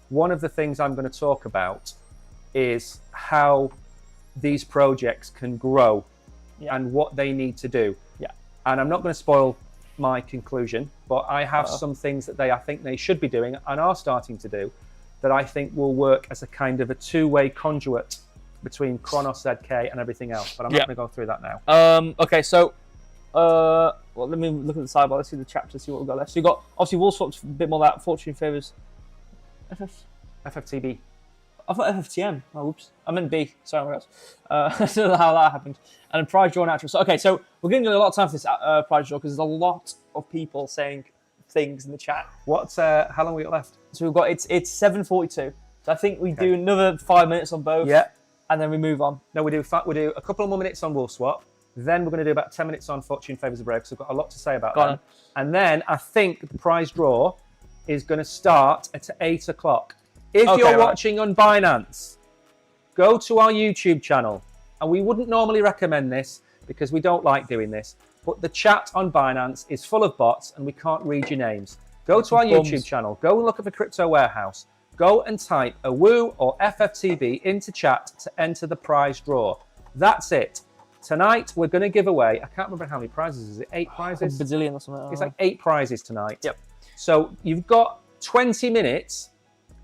one of the things I'm going to talk about is how these projects can grow and what they need to do. Yeah. And I'm not going to spoil my conclusion, but I have some things that I think they should be doing and are starting to do that I think will work as a kind of a two-way conduit between Cronos ZK and everything else. But I'm not going to go through that now. Okay, so well, let me look at the sidebar. Let's see the chapter, see what we've got left. So you've got obviously Wolfswap's a bit more that fortune favors FFTB. I thought FFTM. Oh, whoops. I meant B. Sorry, else. I don't know how that happened. And then prize draw natural. So, okay, so we're going to do a lot of time for this prize draw because there's a lot of people saying things in the chat. What's how long we got left? So we've got it's 7:42. So I think we do another 5 minutes on both. Yeah. And then we move on. No, we do a couple of more minutes on Wolfswap. Then we're going to do about 10 minutes on Fortune Favours the Brave because I've got a lot to say about that. And then I think the prize draw is going to start at 8 o'clock. If you're watching on Binance, go to our YouTube channel. And we wouldn't normally recommend this because we don't like doing this. But the chat on Binance is full of bots and we can't read your names. Go to our YouTube channel. Go and look at the Crypto Warehouse. Go and type AWOOOOOO or FFTB into chat to enter the prize draw. That's it. Tonight, we're going to give away, I can't remember how many prizes. Is it 8 prizes? A bazillion or something. It's like 8 prizes tonight. Yep. So you've got 20 minutes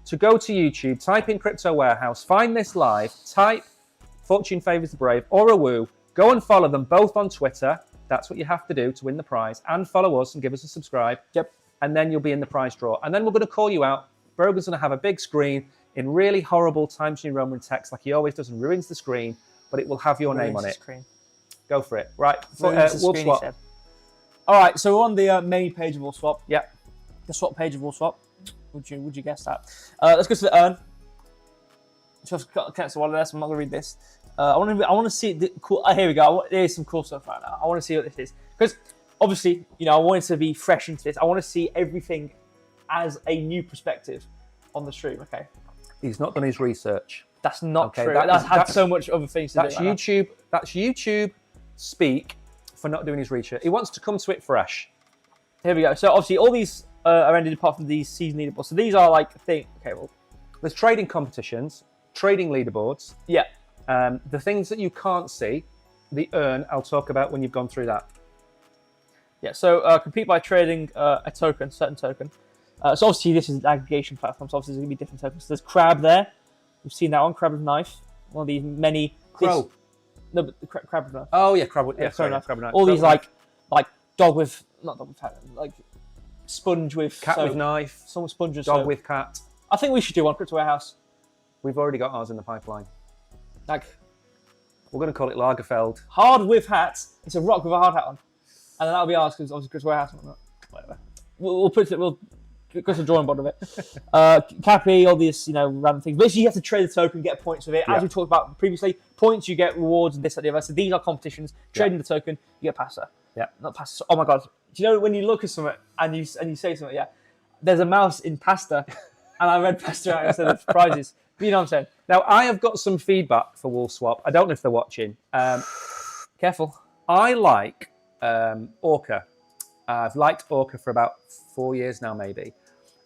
to go to YouTube, type in Crypto Warehouse, find this live, type Fortune Favours the Brave or AWOOOOOO. Go and follow them both on Twitter. That's what you have to do to win the prize. And follow us and give us a subscribe. Yep. And then you'll be in the prize draw. And then we're going to call you out. Brogan's going to have a big screen in really horrible Times New Roman text like he always does and ruins the screen, but it will have your name on it. Screen. Go for it. Right. Wolfswap. All right, so we're on the main page of Wolfswap. Yeah. The swap page of Wolfswap. Would you guess that? Let's go to the earn. Just cancel one of this. I'm not going to read this. I want to see the cool. Here we go. There's some cool stuff right now. I want to see what this is because obviously, I want it to be fresh into this. I want to see everything as a new perspective on the stream. Okay. He's not done his research. That's not true. That's had so much other things to do. That's YouTube. That's YouTube speak for not doing his research. He wants to come to it fresh. Here we go. So obviously, all these are ended apart from these season leaderboards. So these are like Okay, well, there's trading competitions, trading leaderboards. Yeah. The things that you can't see, the earn, I'll talk about when you've gone through that. Yeah. So compete by trading a token, certain token. So obviously this is an aggregation platform. So obviously there's gonna be different tokens. So there's Crab there. We've seen that one, Crab with Knife. One of these many. Crow. No, but the Crab with Knife. Oh yeah, Crab with Crab with Knife. All these like dog with not dog with cat, like sponge with cat with knife. Some sponges. Dog with cat. I think we should do one Crypto Warehouse. We've already got ours in the pipeline. Like we're going to call it Lagerfeld. Hard with hats. It's a rock with a hard hat on, and then that'll be ours because obviously Crypto Warehouse. Whatever. We'll put it. We'll go to the drawing board of it. Cappy, all these random things. Basically, you have to trade the token, get points with it. As we talked about previously, points you get rewards and this and the other. So these are competitions. Trading the token, you get pasta. Yeah, not pasta. Oh my god! Do you know when you look at something and you say something? Yeah, there's a mouse in pasta, and I read pasta out instead of prizes. But you know what I'm saying? Now I have got some feedback for Wolfswap. I don't know if they're watching. Careful. I like Orca. I've liked Orca for about 4 years now, maybe.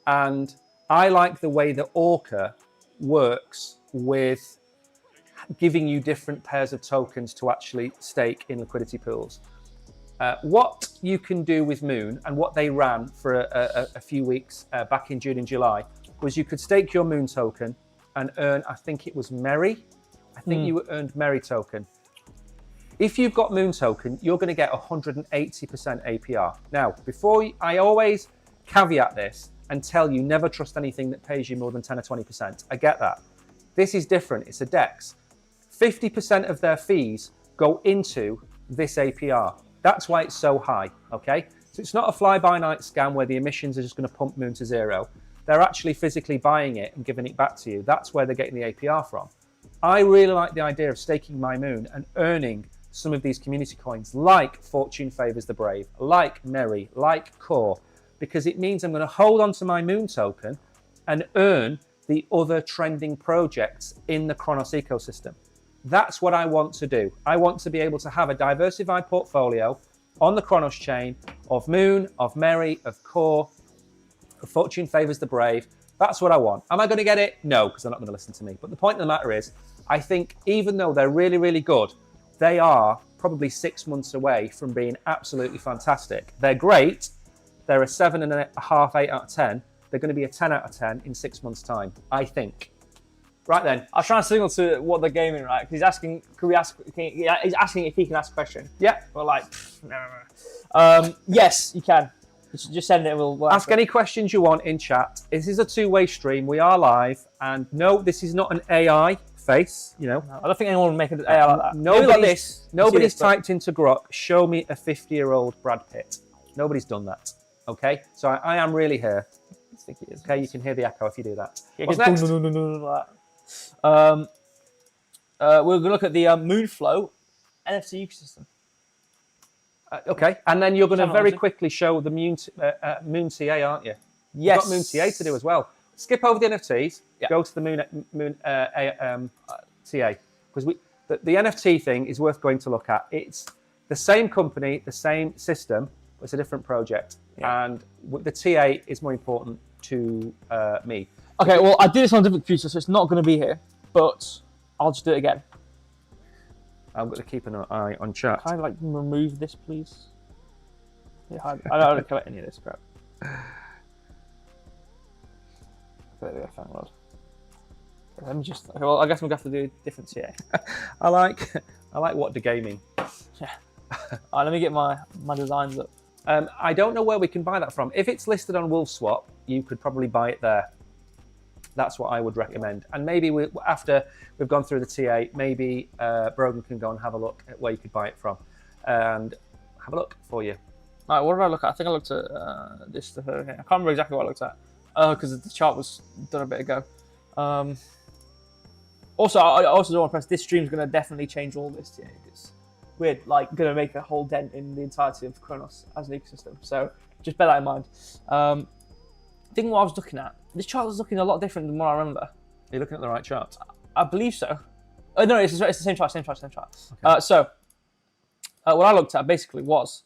And I like the way that Orca works with giving you different pairs of tokens to actually stake in liquidity pools. What you can do with Moon and what they ran for a few weeks back in June and July was you could stake your Moon token and earn, I think it was Merry. I think you earned Merry token. If you've got Moon token, you're going to get 180% APR. Now, I always caveat this and tell you never trust anything that pays you more than 10 or 20%. I get that. This is different. It's a DEX. 50% of their fees go into this APR. That's why it's so high, okay? So it's not a fly-by-night scam where the emissions are just going to pump Moon to zero. They're actually physically buying it and giving it back to you. That's where they're getting the APR from. I really like the idea of staking my Moon and earning some of these community coins like Fortune Favours the Brave, like Merry, like Core, because it means I'm going to hold on to my Moon token and earn the other trending projects in the Cronos ecosystem. That's what I want to do. I want to be able to have a diversified portfolio on the Cronos chain of Moon, of Merry, of Core, Fortune favours the brave. That's what I want. Am I going to get it? No, because they're not going to listen to me. But the point of the matter is, I think even though they're really, really good, they are probably 6 months away from being absolutely fantastic. They're great. They're a 7.5, 8 out of 10. They're going to be a 10 out of 10 in 6 months' time, I think. Right then. I was trying to signal to what they're gaming, right? Because he's asking, he's asking if he can ask a question. Yeah. We're like, no. Yes, you can. Just send it and we'll ask any questions you want in chat. This is a two-way stream. We are live. And no, this is not an AI face, you know. No, I don't think anyone would make an AI like that. Nobody's typed into Grok, show me a 50-year-old Brad Pitt. Nobody's done that. Okay? So I am really here. I think it is. Okay, you can hear the echo if you do that. Yeah, what's next? We're going to look at the Moonflow NFT ecosystem. Okay, and then you're going to very quickly show the Moon TA, aren't you? Yes. You've got Moon TA to do as well. Skip over the NFTs, go to the Moon TA. Because the NFT thing is worth going to look at. It's the same company, the same system, but it's a different project. Yeah. And the TA is more important to me. Okay, well, I did this on a different computer, so it's not going to be here, but I'll just do it again. I'm going to keep an eye on chat. Can I remove this, please? Yeah, I don't want to collect any of this crap. There we go, thank God. Let me just. Okay, well, I guess we're going to have to do a different TA. I like what the gaming. Yeah. All right, let me get my designs up. I don't know where we can buy that from. If it's listed on Wolfswap, you could probably buy it there. That's what I would recommend. And maybe after we've gone through the TA, maybe Brogan can go and have a look at where you could buy it from and have a look for you. All right, what did I look at? I think I looked at this to her here. I can't remember exactly what I looked at because the chart was done a bit ago. Also, I also don't want to press this stream's going to definitely change all this TA because we're going to make a whole dent in the entirety of Cronos as an ecosystem. So just bear that in mind. I think what I was looking at, this chart was looking a lot different than what I remember. Are you looking at the right chart? I believe so. No, it's the same chart, Okay. What I looked at basically was,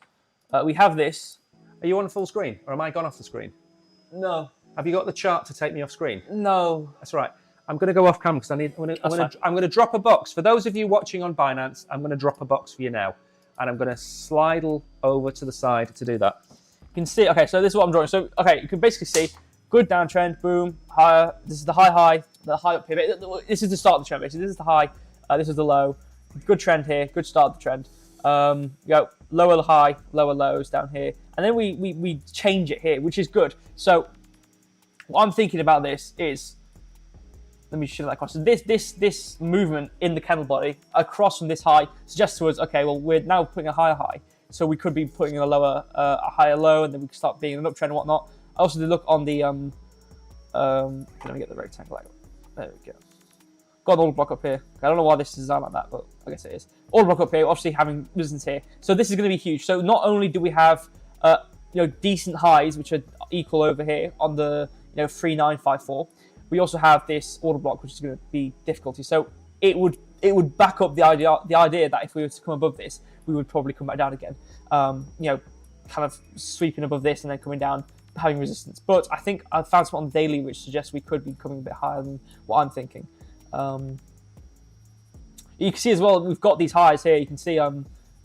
we have this. Are you on full screen or am I gone off the screen? No. Have you got the chart to take me off screen? No. That's right. I'm going to go off camera because I'm going to drop a box. For those of you watching on Binance, I'm going to drop a box for you now. And I'm going to slide over to the side to do that. You can see, okay, so this is what I'm drawing. So, okay, you can basically see good downtrend, boom, higher. This is the high, the high up here. This is the start of the trend, basically. This is the high, this is the low. Good trend here, good start of the trend. You go lower high, lower lows down here. And then we change it here, which is good. So, what I'm thinking about this is, let me show that across. So this movement in the candle body across from this high suggests to us, okay, well, we're now putting a higher high. So we could be putting a lower, a higher low, and then we can start being an uptrend and whatnot. I also did look on the, let me get the rectangle out. There we go. Got an order block up here. I don't know why this is designed like that, but I guess it is. Order block up here, obviously having resistance here. So this is going to be huge. So not only do we have, decent highs, which are equal over here on the, 3954, we also have this order block, which is going to be difficulty. So it would back up the idea that if we were to come above this, we would probably come back down again. Kind of sweeping above this and then coming down, having resistance. But I think I found something on the daily which suggests we could be coming a bit higher than what I'm thinking. You can see as well, we've got these highs here. You can see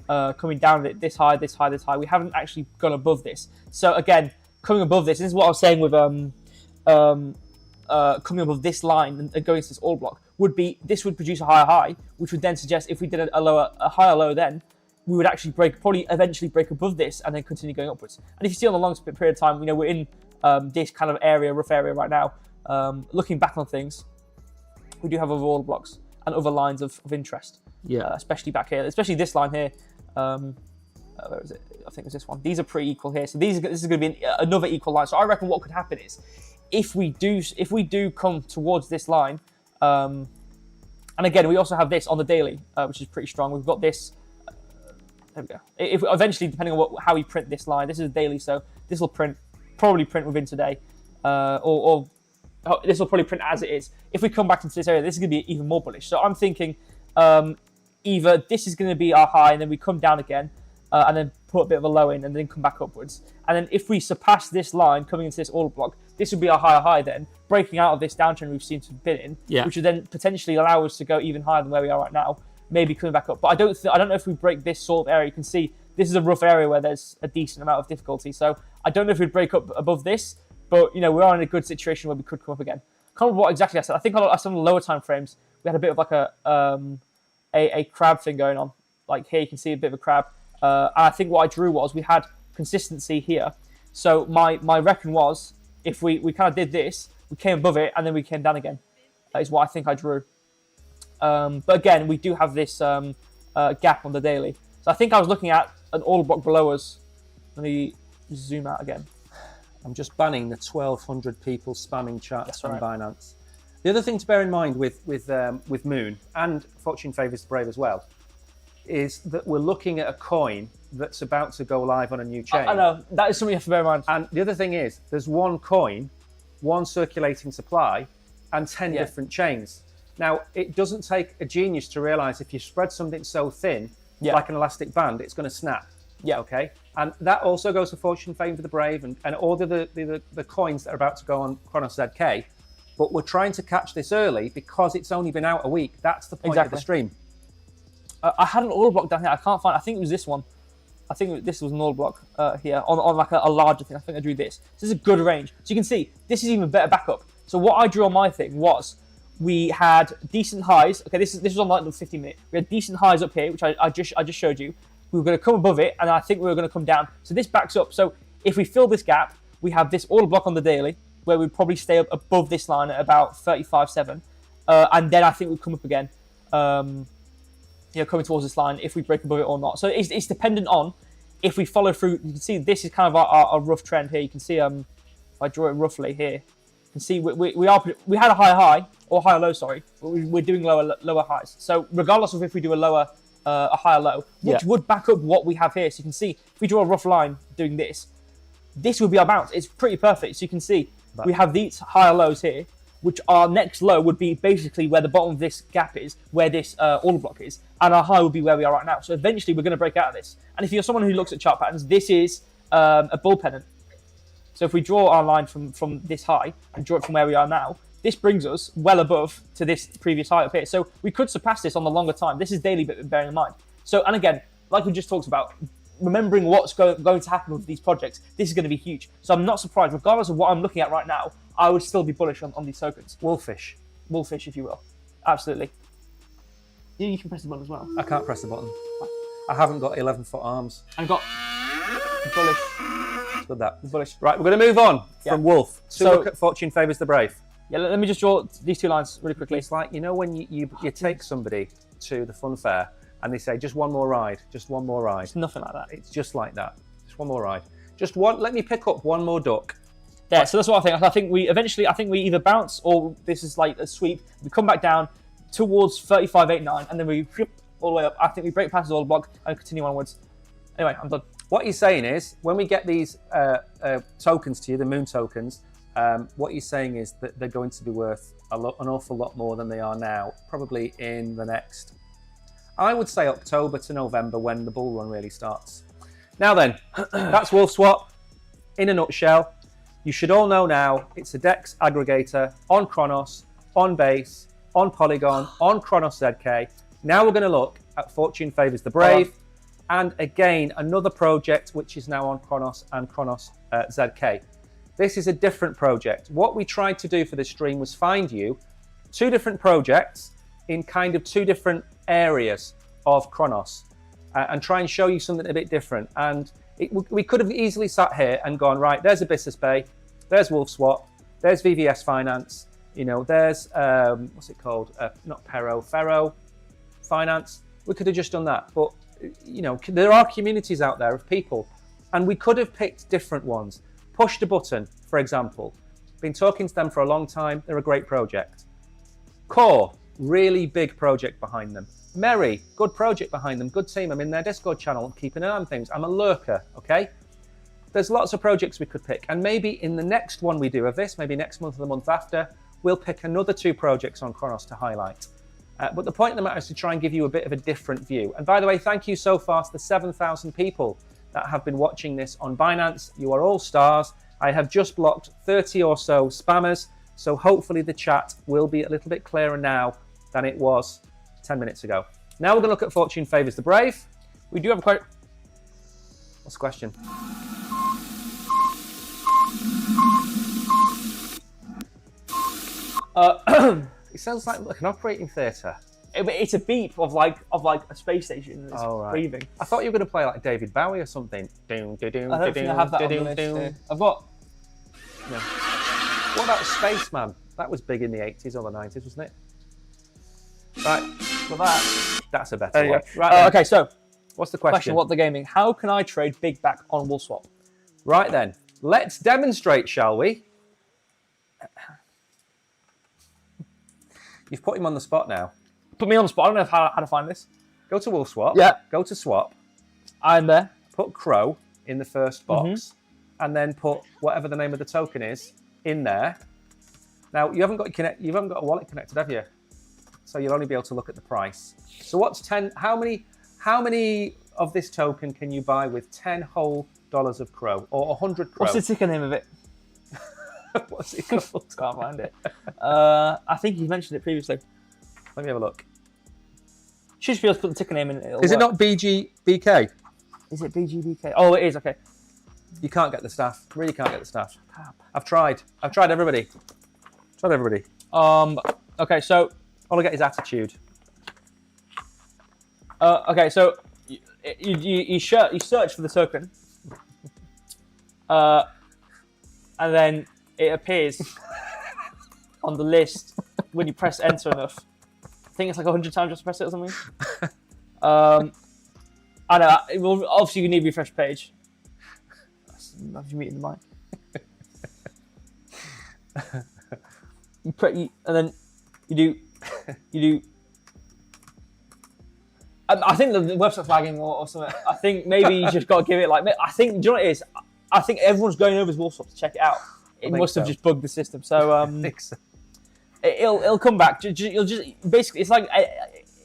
coming down at this high, this high, this high. We haven't actually gone above this. So again, coming above this is what I was saying with coming above this line and going to this order block would produce a higher high, which would then suggest if we did a higher low, then we would actually probably eventually break above this and then continue going upwards. And if you see on the long period of time, we're in this kind of area, rough area right now. Looking back on things, we do have other order blocks and other lines of interest. Yeah. Especially back here, especially this line here. Where is it? I think it's this one. These are pretty equal here. So this is going to be another equal line. So I reckon what could happen is, if we do come towards this line, and again, we also have this on the daily, which is pretty strong. We've got this. There we go. If eventually, depending on how we print this line, this is a daily, so this will probably print within today, or this will probably print as it is. If we come back into this area, this is going to be even more bullish. So I'm thinking either this is going to be our high, and then we come down again, and then put a bit of a low in and then come back upwards. And then if we surpass this line coming into this order block, this would be our higher high then, breaking out of this downtrend we've seen to have been in, which would then potentially allow us to go even higher than where we are right now, maybe coming back up. But I don't know if we break this sort of area. You can see this is a rough area where there's a decent amount of difficulty. So I don't know if we'd break up above this, but you know, we are in a good situation where we could come up again. I can't remember what exactly I said. I think I said on the lower time frames, we had a bit of like a crab thing going on. Like here you can see a bit of a crab. And I think what I drew was we had consistency here. So my reckon was if we kind of did this, we came above it and then we came down again. That is what I think I drew. But again, we do have this gap on the daily. So I think I was looking at an order block below us. Let me zoom out again. I'm just banning the 1,200 people spamming chat on right. Binance. The other thing to bear in mind with Moon and Fortune Favours the Brave as well is that we're looking at a coin that's about to go live on a new chain. I know, that is something you have to bear in mind. And the other thing is, there's one coin, one circulating supply, and 10 different chains. Now, it doesn't take a genius to realise if you spread something so thin, like an elastic band, it's going to snap. Okay? And that also goes for Fortune Favours the Brave and all the coins that are about to go on Cronos ZK. But we're trying to catch this early because it's only been out a week. That's the point of the stream. I had an order block down here. I can't find. I think it was this one. I think this was an order block here on like a larger thing. I think I drew this. This is a good range. So you can see this is even better backup. So what I drew on my thing was we had decent highs. Okay, this was on like the 50-minute. We had decent highs up here, which I just showed you. We were going to come above it, and I think we were going to come down. So this backs up. So if we fill this gap, we have this order block on the daily, where we'd probably stay up above this line at about 35.7, and then I think we'd come up again. Coming towards this line if we break above it or not. So it's dependent on if we follow through. You can see this is kind of our rough trend here. You can see if I draw it roughly here, you can see we had a higher high or higher low, sorry, but we're doing lower highs. So regardless of if we do a higher low, which would back up what we have here. So you can see if we draw a rough line doing this would be our bounce. It's pretty perfect. So you can see we have these higher lows here, which our next low would be basically where the bottom of this gap is, where this order block is, and our high would be where we are right now. So eventually we're going to break out of this. And if you're someone who looks at chart patterns, this is a bull pennant. So if we draw our line from this high and draw it from where we are now, this brings us well above to this previous high up here. So we could surpass this on the longer time. This is daily, but bearing in mind. So, and again, like we just talked about, remembering what's going to happen with these projects, this is going to be huge. So I'm not surprised, regardless of what I'm looking at right now, I would still be bullish on these tokens. Wolfish, if you will. Absolutely. You can press the button as well. I can't press the button. I haven't got 11-foot arms. I've got bullish. Good that. Bullish. Right, we're going to move on from Wolf to look at Fortune Favours the Brave. Yeah, let me just draw these two lines really quickly. It's like, you know, when you take somebody to the fun fair and they say, just one more ride, just one more ride. It's nothing like that. It's just like that. Just one more ride. Just one, let me pick up one more duck. Yeah, so that's what I think. I think we either bounce or this is like a sweep. We come back down towards 35.89 and then we all the way up. I think we break past the order block and continue onwards. Anyway, I'm done. What you're saying is, when we get these tokens to you, the Moon tokens, what you're saying is that they're going to be worth an awful lot more than they are now, probably in the next, I would say October to November, when the bull run really starts. Now then, that's Wolfswap in a nutshell. You should all know now, it's a DEX aggregator on Cronos, on Base, on Polygon, on Cronos ZK. Now we're going to look at Fortune Favours the Brave, and again, another project which is now on Cronos and Cronos ZK. This is a different project. What we tried to do for this stream was find you two different projects in kind of two different areas of Cronos and try and show you something a bit different. And we could have easily sat here and gone, right, there's Abyssus Bay, there's Wolfswap, there's VVS Finance, you know, there's, what's it called? Not Ferro Finance. We could have just done that. But, you know, there are communities out there of people, and we could have picked different ones. Push the Button, for example. Been talking to them for a long time. They're a great project. Core, really big project behind them. Merry, good project behind them. Good team. I'm in their Discord channel, keeping an eye on things. I'm a lurker, okay? There's lots of projects we could pick. And maybe in the next one we do of this, maybe next month or the month after, we'll pick another two projects on Cronos to highlight. But the point of the matter is to try and give you a bit of a different view. And by the way, thank you so far to the 7,000 people that have been watching this on Binance. You are all stars. I have just blocked 30 or so spammers, so hopefully the chat will be a little bit clearer now than it was 10 minutes ago. Now we're going to look at Fortune Favours the Brave. We do have a quote. What's the question? It sounds like an operating theatre. It's a beep of like a space station that's breathing. I thought you were going to play like David Bowie or something. I don't think I have that on the list. I've got. No. What about Spaceman? That was big in the 80s or the 90s, wasn't it? Right. Well, that's a better one. Right. Okay. So, what's the question? What the gaming? How can I trade big back on Wolfswap? Right then, let's demonstrate, shall we? You've put him on the spot now. Put me on the spot. I don't know how to find this. Go to Wolfswap. Yeah. Go to Swap. I'm there. Put Crow in the first box, and then put whatever the name of the token is in there. Now you haven't got a wallet connected, have you? So you'll only be able to look at the price. So what's 10? How many of this token can you buy with $10 whole of Crow or 100 Crow? What's the ticker name of it? What's it called? Can't find it. I think you mentioned it previously. Let me have a look. Should just be able to put the ticker name in. Is it not BGBK? Is it BGBK? Oh, it is. Okay. You can't get the staff. Really can't get the staff. I've tried everybody. Okay, so all I get is attitude. Okay, so you search for the token, and then it appears on the list when you press enter enough. I think it's like 100 times just to press it or something. I know. Well, obviously, you need to refresh page. Have you muted the mic? And then you do. I think the website's lagging or something. I think maybe you just got to give it like. I think, do you know what it is? I think everyone's going over to Wolfswap to check it out. It must have just bugged the system. So I think so. It'll come back. You'll just basically, it's like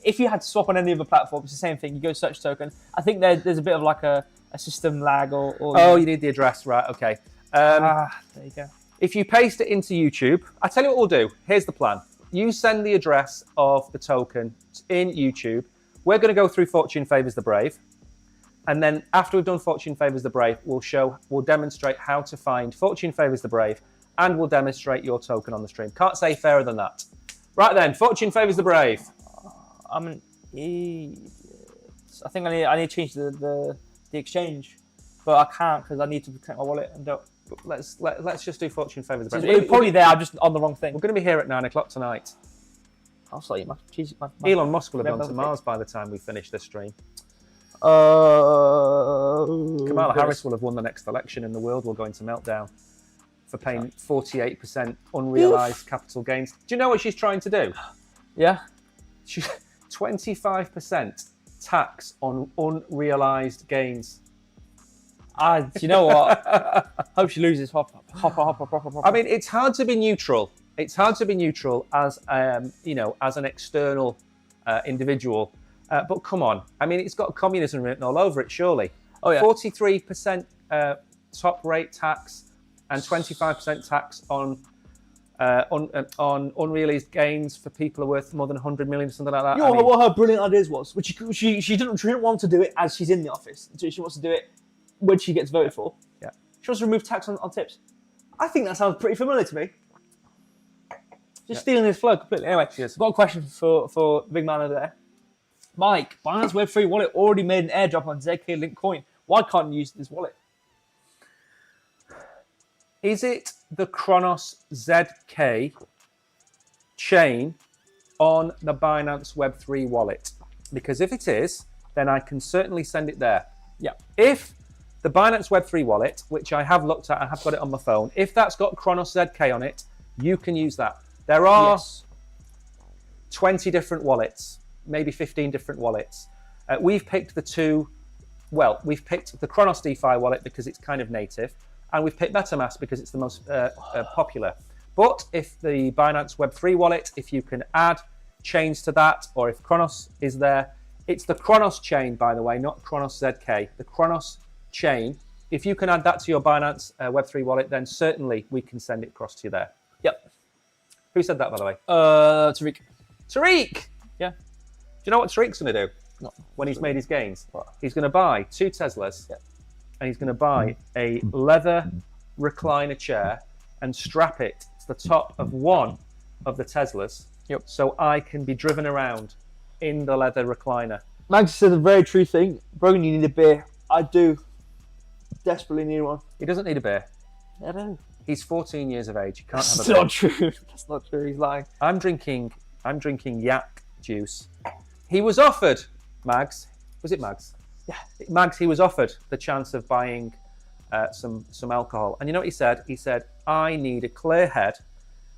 if you had to swap on any other platform, it's the same thing. You go search token. I think there's a bit of like a system lag or you need the address, right? Okay. There you go. If you paste it into YouTube, I tell you what we'll do. Here's the plan. You send the address of the token in YouTube. We're going to go through Fortune Favours the Brave. And then after we've done Fortune Favours the Brave, we'll demonstrate how to find Fortune Favours the Brave, and we'll demonstrate your token on the stream. Can't say fairer than that. Right then, Fortune Favours the Brave. I'm an idiot. I think I need to change the exchange, but I can't because I need to protect my wallet and don't. Let's just do Fortune Favours the Brave. It's probably there. I'm just on the wrong thing. We're going to be here at 9 o'clock tonight. I'll sell you my Elon Musk will have gone to Mars by the time we finish this stream. Kamala Harris will have won the next election and the world will go into meltdown for paying 48% unrealised capital gains. Do you know what she's trying to do? Yeah. 25% tax on unrealised gains. Do you know what? Hope she loses. Hopper. I mean, it's hard to be neutral. It's hard to be neutral as as an external individual. But come on, I mean, it's got communism written all over it, surely. Oh yeah. 43% top rate tax and 25% tax on unrealised gains for people who are worth more than 100 million, something like that. You know what her brilliant ideas was, which she didn't want to do it as she's in the office. She wants to do it when she gets voted for. Yeah. She wants to remove tax on tips. I think that sounds pretty familiar to me. Just stealing his flow completely. Anyway, I've got a question for the big man over there. Mike, Binance Web3 wallet already made an airdrop on ZK Link coin. Why can't you use this wallet? Is it the Cronos ZK chain on the Binance Web3 wallet? Because if it is, then I can certainly send it there. Yeah. If the Binance Web3 wallet, which I have looked at, I have got it on my phone, if that's got Cronos ZK on it, you can use that. There are 20 different wallets, maybe 15 different wallets. We've picked we've picked the Cronos DeFi wallet because it's kind of native, and we've picked MetaMask because it's the most popular. But if the Binance Web3 wallet, if you can add chains to that, or if Cronos is there, it's the Cronos chain, by the way, not Cronos ZK, the Cronos chain, if you can add that to your Binance Web3 wallet, then certainly we can send it across to you there. Yep. Who said that, by the way? Tariq. Tariq! Yeah. Do you know what Tariq's going to do No. when he's made his gains? What? He's going to buy 2 Teslas, and he's going to buy a leather recliner chair and strap it to the top of one of the Teslas, so I can be driven around in the leather recliner. Max said a very true thing. Brogan, you need a beer. I do desperately need one. He doesn't need a beer. I don't. He's 14 years of age. He can't have a That's beer. not true. That's not true. He's lying. I'm drinking yak juice. He was offered, Mags. Was it Mags? Yeah. Mags, he was offered the chance of buying some alcohol. And you know what he said? He said, I need a clear head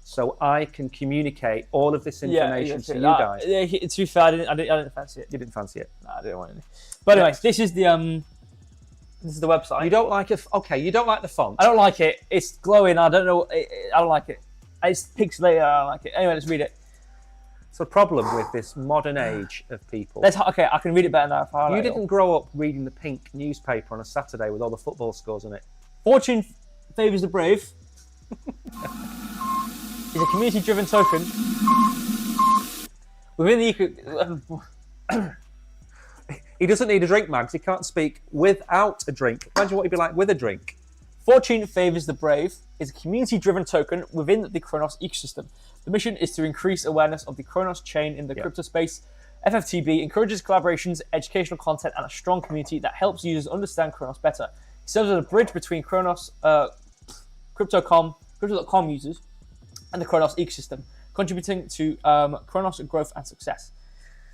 so I can communicate all of this information to you guys. Yeah, to be fair, I didn't fancy it. You didn't fancy it? No, I didn't want it. But anyways, this is the website. You don't like it? Okay, you don't like the font. I don't like it. It's glowing. I don't know. I don't like it. It's pixelated. I don't like it. Anyway, let's read it. It's a problem with this modern age of people. Okay, I can read it better now. If I You didn't grow up reading the pink newspaper on a Saturday with all the football scores on it. Fortune favours the brave. Is a community-driven token within the He doesn't need a drink, Mags. He can't speak without a drink. Imagine what he'd be like with a drink. Fortune favours the brave is a community-driven token within the Cronos ecosystem. The mission is to increase awareness of the Cronos chain in the crypto space. FFTB encourages collaborations, educational content, and a strong community that helps users understand Cronos better. It serves as a bridge between Cronos, Crypto.com users and the Cronos ecosystem, contributing to Cronos growth and success.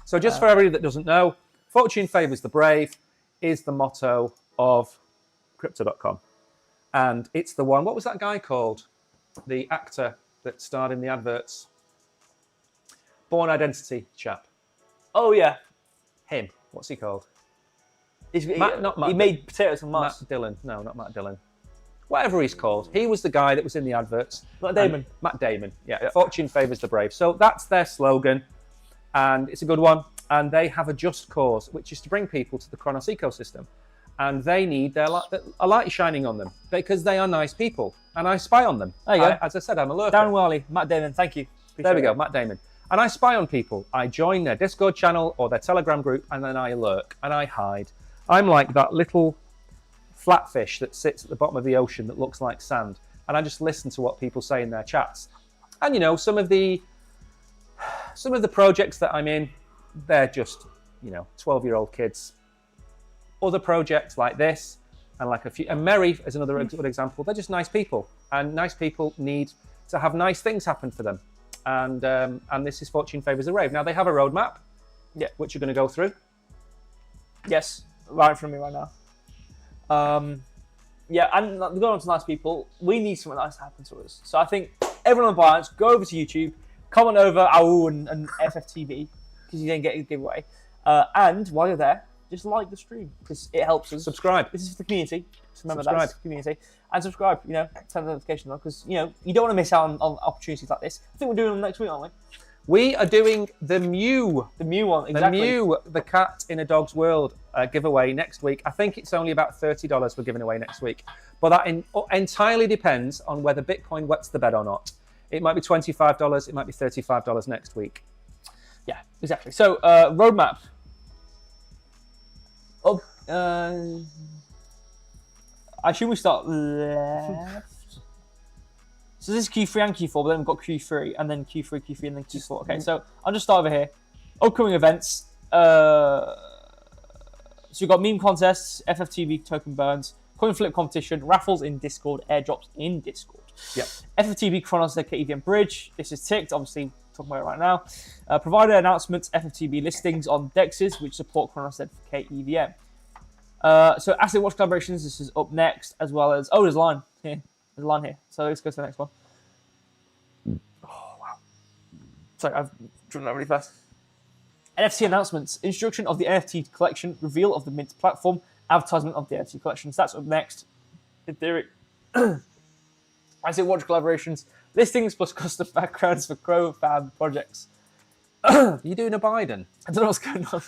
So just for everybody that doesn't know, Fortune favours the brave is the motto of Crypto.com. And it's the one, what was that guy called? The actor that starred in the adverts. Born Identity chap. Oh, yeah. Him. What's he called? He Matt made potatoes from Mars. Matt Dillon. No, not Matt Dillon. Whatever he's called. He was the guy that was in the adverts. Matt Damon. Matt Damon, yeah. Fortune favours the brave. So that's their slogan, and it's a good one. And they have a just cause, which is to bring people to the Cronos ecosystem. And they need a light shining on them because they are nice people. And I spy on them. There you go. As I said, I'm a lurker. Darren Worley, Matt Damon, thank you. There we go, Matt Damon. And I spy on people. I join their Discord channel or their Telegram group, and then I lurk and I hide. I'm like that little flatfish that sits at the bottom of the ocean that looks like sand, and I just listen to what people say in their chats. And you know, some of the projects that I'm in, they're just 12-year-old kids. Other projects like this, and like and Merry is another good example. They're just nice people, and nice people need to have nice things happen for them. And this is Fortune favours the brave. Now they have a roadmap, which you're going to go through. Yes, right in front of me right now. And going on to nice people, we need something nice to happen to us. So I think everyone on Binance, go over to YouTube, comment over AWOOOOOO and FFTB, because you then get a giveaway. And while you're there, just like the stream, because it helps us. Subscribe. This is for the community. So remember, that's the community. And subscribe, turn the notification on, because, you don't want to miss out on opportunities like this. I think we're doing them next week, aren't we? We are doing the Mew. The Mew one, exactly. The Mew, the cat in a dog's world giveaway next week. I think it's only about $30 we're giving away next week. But that entirely depends on whether Bitcoin wets the bed or not. It might be $25, it might be $35 next week. Yeah, exactly. So, roadmap. I assume we start left. So this is Q3 and Q4, but then we've got Q3, and then Q3, Q3, and then Q4. Okay, so I'll just start over here. Upcoming events. So we've got meme contests, FFTB token burns, coin flip competition, raffles in Discord, airdrops in Discord. Yep. FFTB Cronos ZK EVM bridge. This is ticked, obviously talking about it right now. Provider announcements, FFTB listings on DEXs, which support Cronos ZK EVM. So asset watch collaborations, this is up next, as well as, there's a line here. There's a line here. So let's go to the next one. Oh, wow. Sorry, I've driven that really fast. NFT announcements, introduction of the NFT collection, reveal of the Mint platform, advertisement of the NFT collections. That's up next, in theory. Asset watch collaborations, listings plus custom backgrounds for Crow fan projects. Are you doing a Biden? I don't know what's going on.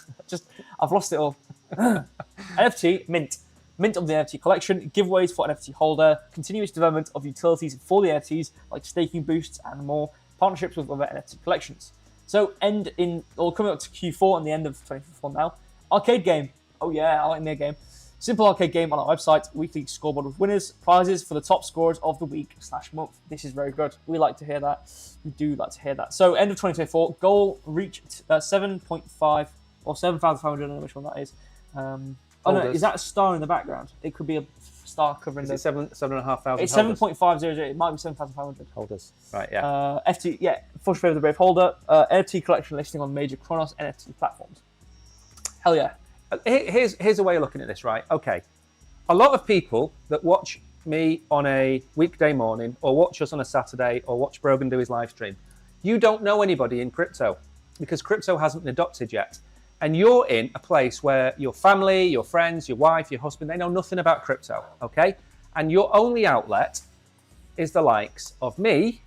I've lost it all. NFT, Mint. mint of the NFT collection, giveaways for NFT holder, continuous development of utilities for the NFTs like staking boosts and more, partnerships with other NFT collections. So coming up to Q4 and the end of 2024 now. Arcade game. Oh yeah, I like their game. Simple arcade game on our website, weekly scoreboard with winners, prizes for the top scorers of the week/month. This is very good. We like to hear that. We do like to hear that. So end of 2024, goal reached 7.5 or 7,500. I don't know which one that is. Oh no, is that a star in the background? It could be a star covering the 7,500. It's 7.500. It might be 7,500 holders. Right, yeah. Fortune Favor the Brave holder. NFT collection listing on major Cronos NFT platforms. Hell yeah. Here's a way of looking at this, right? Okay. A lot of people that watch me on a weekday morning or watch us on a Saturday or watch Brogan do his live stream, you don't know anybody in crypto because crypto hasn't been adopted yet. And you're in a place where your family, your friends, your wife, your husband, they know nothing about crypto, okay? And your only outlet is the likes of me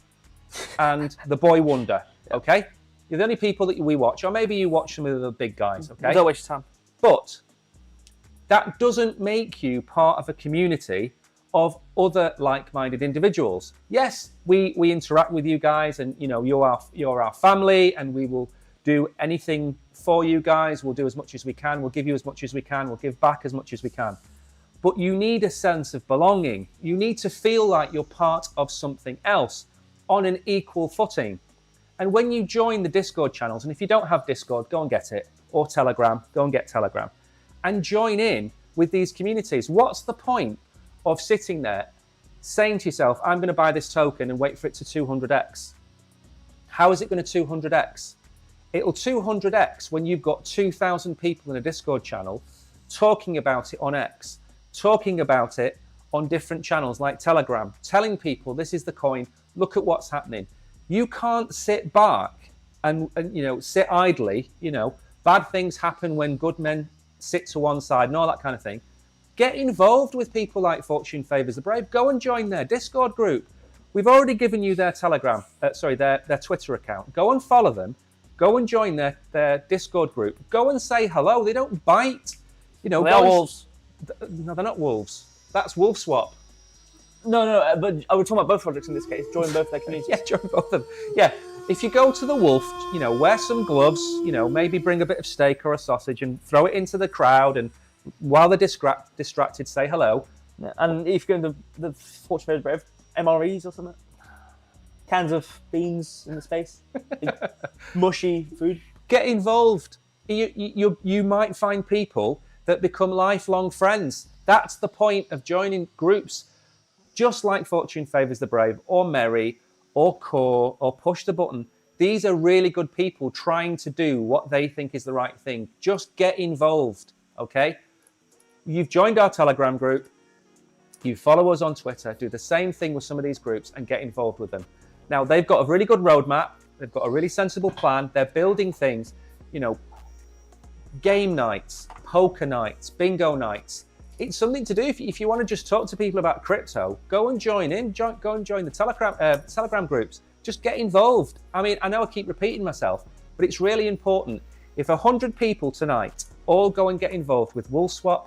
and the boy Wonder, okay? You're the only people that we watch, or maybe you watch some of the big guys, okay? Don't waste your time. But that doesn't make you part of a community of other like-minded individuals. Yes, we interact with you guys, and you know you're our family, and we will do anything for you guys. We'll do as much as we can. We'll give you as much as we can. We'll give back as much as we can. But you need a sense of belonging. You need to feel like you're part of something else on an equal footing. And when you join the Discord channels, and if you don't have Discord, go and get it, or Telegram, go and get Telegram, and join in with these communities. What's the point of sitting there saying to yourself, I'm going to buy this token and wait for it to 200x? How is it going to 200x? It'll 200x when you've got 2,000 people in a Discord channel talking about it on X, talking about it on different channels like Telegram, telling people this is the coin, look at what's happening. You can't sit back and sit idly. Bad things happen when good men sit to one side and all that kind of thing. Get involved with people like Fortune Favors the Brave. Go and join their Discord group. We've already given you their their Twitter account. Go and follow them. Go and join their Discord group. Go and say hello. They don't bite. They are wolves. No, they're not wolves. That's Wolfswap. No, but we're talking about both projects in this case. Join both their communities. Yeah, join both of them. Yeah, if you go to the Wolf, wear some gloves, maybe bring a bit of steak or a sausage and throw it into the crowd, and while they're distracted, say hello. Yeah, and if you go in the Fortune Favors Brave, MREs or something, cans of beans in the space, mushy food. Get involved. You might find people that become lifelong friends. That's the point of joining groups. Just like Fortune Favors the Brave, or Merry, or Core, or Push the Button. These are really good people trying to do what they think is the right thing. Just get involved, okay? You've joined our Telegram group. You follow us on Twitter. Do the same thing with some of these groups and get involved with them. Now, they've got a really good roadmap. They've got a really sensible plan. They're building things, game nights, poker nights, bingo nights. It's something to do. If you want to just talk to people about crypto, go and join in. Go and join the Telegram groups. Just get involved. I mean, I know I keep repeating myself, but it's really important. If 100 people tonight all go and get involved with Wolfswap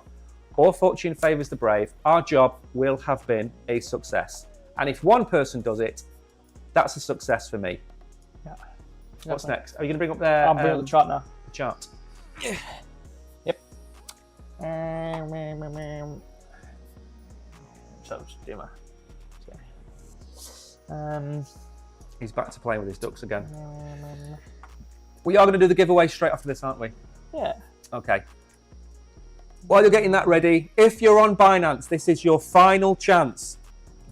or Fortune Favors the Brave, our job will have been a success. And if one person does it, that's a success for me. Yeah. What's next? Are you going to bring up there? I'll bring up the chart now. The chart. Yep. So, Dima. He's back to playing with his ducks again. We are going to do the giveaway straight after this, aren't we? Yeah. Okay. While you're getting that ready, if you're on Binance, this is your final chance.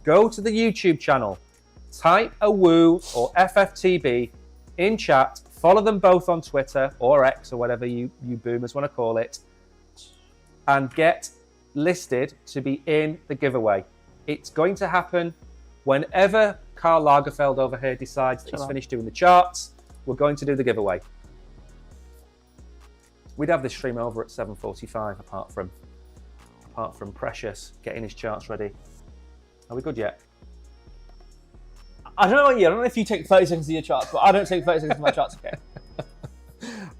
Go to the YouTube channel, type AWOOOOOO or FFTB in chat, follow them both on Twitter or X or whatever you boomers want to call it, and get listed to be in the giveaway. It's going to happen whenever Karl Lagerfeld over here decides that he's finished doing the charts. We're going to do the giveaway. We'd have this stream over at 7:45 apart from Precious getting his charts ready. Are we good yet? I don't know if you take 30 seconds to your charts, but I don't take 30 seconds to my charts, okay?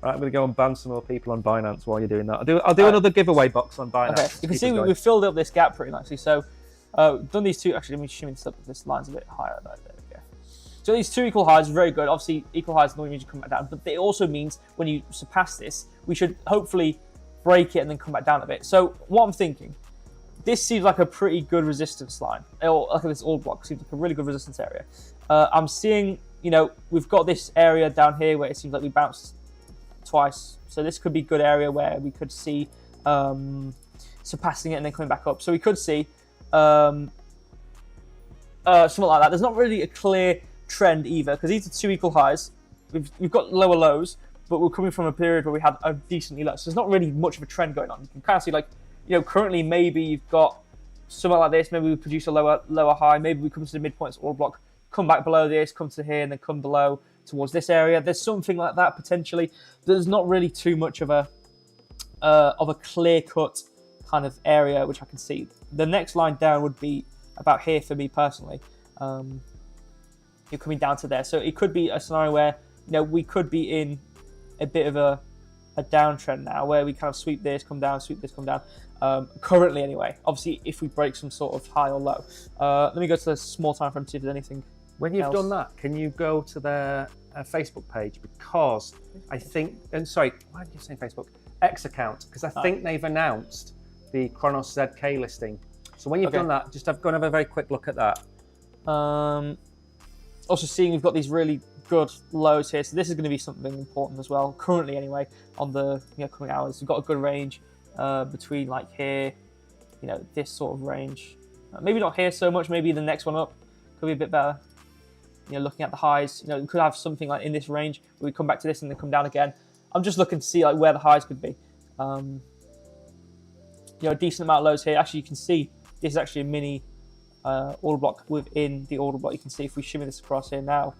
Right, I'm going to go and ban some more people on Binance while you're doing that. I'll do another giveaway box on Binance. Okay, you can see we've filled up this gap pretty nicely. So done these two. Actually, let me shimmy this up. This line's a bit higher. There we go. So these two equal highs are very good. Obviously, equal highs normally means you come back down, but it also means when you surpass this, we should hopefully break it and then come back down a bit. So what I'm thinking, this seems like a pretty good resistance line. Or look at this all block, seems like a really good resistance area. I'm seeing, you know, we've got this area down here where it seems like we bounced twice. So this could be a good area where we could see surpassing it and then coming back up. So we could see something like that. There's not really a clear trend either, because these are two equal highs. We've got lower lows, but we're coming from a period where we had a decently low. So there's not really much of a trend going on. You can kind of see, like, you know, currently maybe you've got something like this. Maybe we produce a lower high. Maybe we come to the midpoints all block, come back below this, come to here, and then come below towards this area. There's something like that potentially. There's not really too much of a clear-cut kind of area which I can see. The next line down would be about here for me personally. You're coming down to there, so it could be a scenario where, you know, we could be in a bit of a downtrend now, where we kind of sweep this, come down, sweep this, come down. Currently, anyway. Obviously, if we break some sort of high or low. Let me go to the small time frame to see if there's anything. When you've done that, can you go to their Facebook page? Because I think, and sorry, why did you say Facebook? X account, because I think they've announced the Cronos ZK listing. So when you've done that, just go and have a very quick look at that. Also seeing we've got these really good lows here, so this is going to be something important as well. Currently, anyway, on the coming hours, we've got a good range between like here, you know, this sort of range. Maybe not here so much. Maybe the next one up could be a bit better. You know, looking at the highs, you know, we could have something like in this range where we come back to this and then come down again. I'm just looking to see like where the highs could be. You know, a decent amount of lows here. Actually, you can see this is actually a mini order block within the order block. You can see if we shimmy this across here now,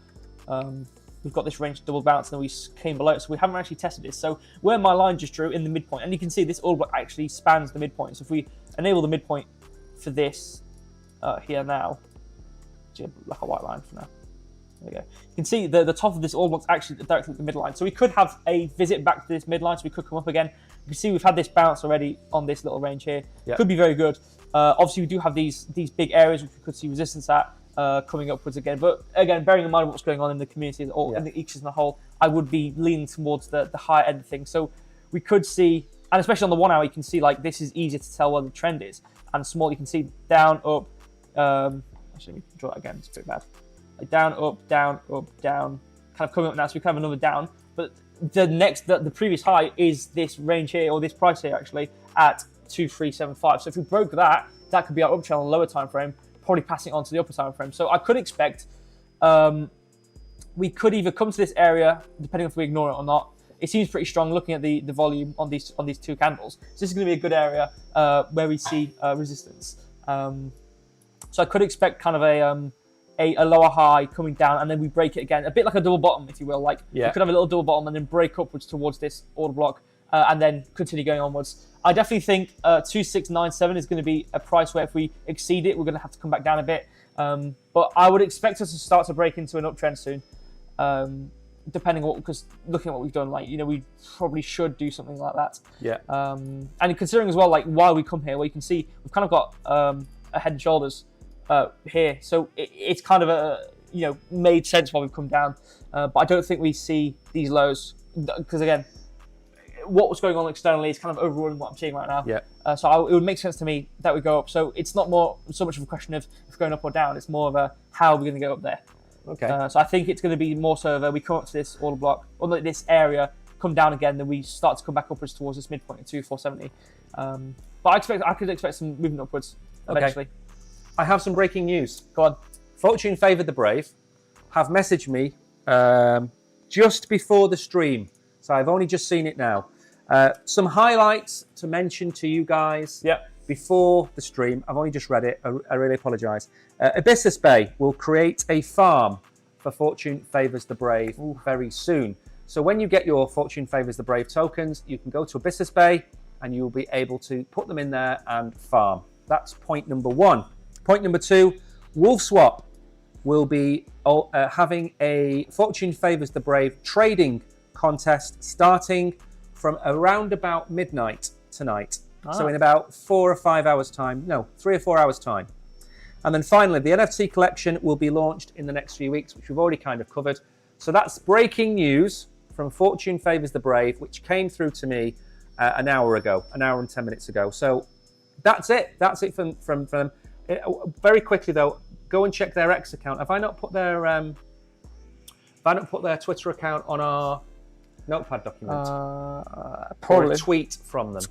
we've got this range double bounce and then we came below it. So we haven't actually tested this. So where my line just drew in the midpoint, and you can see this order block actually spans the midpoint. So if we enable the midpoint for this here now, like a white line for now. There we go. You can see the top of this order block is actually directly at the midline. So we could have a visit back to this midline, so we could come up again. You can see we've had this bounce already on this little range here. Yep. Could be very good. Obviously, we do have these big areas which we could see resistance at coming upwards again. But again, bearing in mind what's going on in the community or in the ecosystem as a whole, I would be leaning towards the higher end of things. So we could see, and especially on the 1 hour, you can see like this is easier to tell where the trend is. And small, you can see down, up. Actually, let me draw it again. It's a bit bad. Like down, up, down, kind of coming up now. So we can have another down. But the previous high is this range here, or this price here actually, at 2375. So if we broke that, that could be our uptrend on the lower time frame, probably passing on to the upper time frame. So I could expect we could either come to this area, depending on if we ignore it or not. It seems pretty strong looking at the volume on these two candles. So this is going to be a good area where we see resistance. So I could expect kind of a lower high coming down, and then we break it again, a bit like a double bottom, if you will. Like we could have a little double bottom and then break upwards towards this order block, and then continue going onwards. I definitely think 2697 is going to be a price where if we exceed it, we're going to have to come back down a bit. But I would expect us to start to break into an uptrend soon, depending on because looking at what we've done, like, you know, we probably should do something like that. Yeah. And considering as well, like, why we come here, well, you can see we've kind of got a head and shoulders here, so it's kind of made sense why we've come down. But I don't think we see these lows because again, what was going on externally is kind of overruling what I'm seeing right now. Yeah. So it would make sense to me that we go up. So it's not so much of a question of if going up or down. It's more of a how we're going to go up there. Okay. So I think it's going to be more so that we come up to this order block or like this area, come down again, then we start to come back upwards towards this midpoint at 2470. But I could expect some movement upwards eventually. Okay. I have some breaking news. Go on. Fortune Favoured the Brave have messaged me just before the stream. So I've only just seen it now. Some highlights to mention to you guys before the stream. I've only just read it. I really apologise. Abyssus Bay will create a farm for Fortune Favours the Brave very soon. So when you get your Fortune Favours the Brave tokens, you can go to Abyssus Bay and you'll be able to put them in there and farm. That's point number one. Point number two, Wolfswap will be having a Fortune Favours the Brave trading contest starting from around about midnight tonight. So Ah. in about 4 or 5 hours time, no, 3 or 4 hours time. And then finally, the NFT collection will be launched in the next few weeks, which we've already kind of covered. So that's breaking news from Fortune Favours the Brave, which came through to me an hour and 10 minutes ago. So that's it. That's it from them. Very quickly though, go and check their X account. Have I not put their Twitter account on our Notepad document? Or Probably. a tweet from them.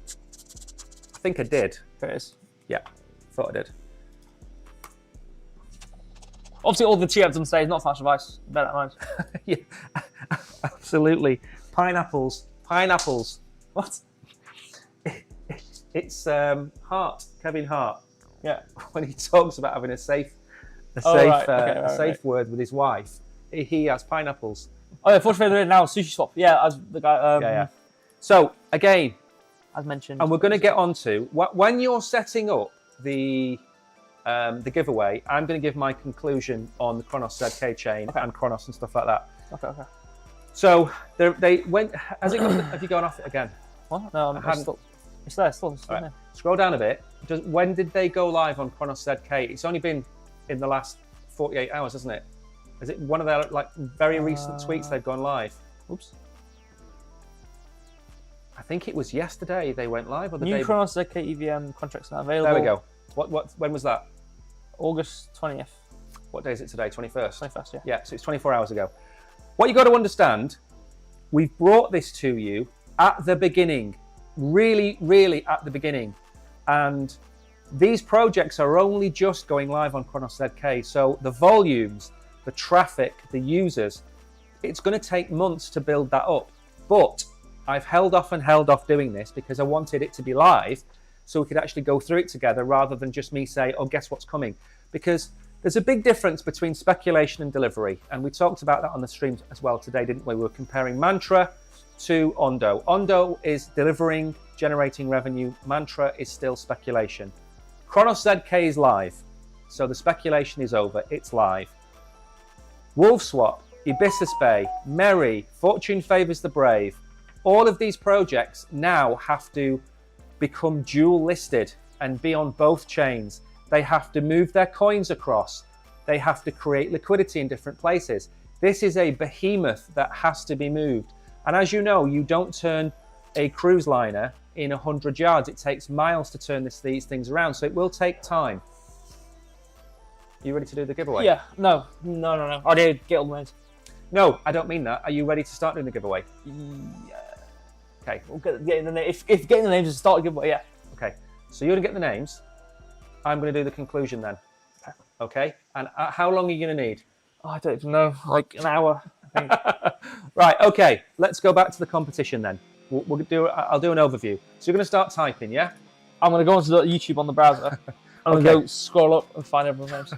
I think I did. There it is. Yeah, thought I did. Obviously, all the tea items say is not financial advice. Bear that in mind. Yeah, absolutely. Pineapples. What? It's Hart, Kevin Hart, Yeah. when he talks about having a safe word with his wife. He has pineapples. Oh yeah, fortunately now Sushi Swap. Yeah, as the guy. Yeah. So again, As mentioned. and we're going to get on to when you're setting up the giveaway. I'm going to give my conclusion on the Cronos ZK chain and Cronos and stuff like that. Okay. So they went. Have you gone off it again? What? No, I hadn't. it's there. Still Right. there. Scroll down a bit. When did they go live on Cronos ZK? It's only been in the last 48 hours, hasn't it? Is it one of their very recent tweets they've gone live? Oops. I think it was yesterday they went live, or the New day. Cronos ZK EVM contracts now available. There we go. When was that? August 20th. What day is it today? 21st. 21st, yeah. Yeah, so it's 24 hours ago. What you got to understand, we've brought this to you at the beginning, really, really at the beginning. And these projects are only just going live on Cronos ZK. So the volumes, the traffic, the users, it's going to take months to build that up. But I've held off doing this because I wanted it to be live so we could actually go through it together rather than just me say, oh, guess what's coming? Because there's a big difference between speculation and delivery. And we talked about that on the stream as well today, didn't we? We were comparing Mantra to Ondo. Ondo is delivering, generating revenue. Mantra is still speculation. Cronos ZK is live. So the speculation is over. It's live. Wolfswap, Ibissus Bay, Merry, Fortune Favours the Brave. All of these projects now have to become dual listed and be on both chains. They have to move their coins across. They have to create liquidity in different places. This is a behemoth that has to be moved. And as you know, you don't turn a cruise liner in 100 yards. It takes miles to turn these things around. So it will take time. Are you ready to do the giveaway? Yeah. No. I did get all the names. No, I don't mean that. Are you ready to start doing the giveaway? Yeah. Okay. We'll getting the name. If getting the names is start a giveaway, yeah. Okay. So you're going to get the names. I'm going to do the conclusion then. Okay. And how long are you going to need? Oh, I don't even know. Like an hour, I think. Right. Okay. Let's go back to the competition then. I'll do an overview. So you're going to start typing, yeah? I'm going to go onto the YouTube on the browser. I'm going to go scroll up and find everyone's names.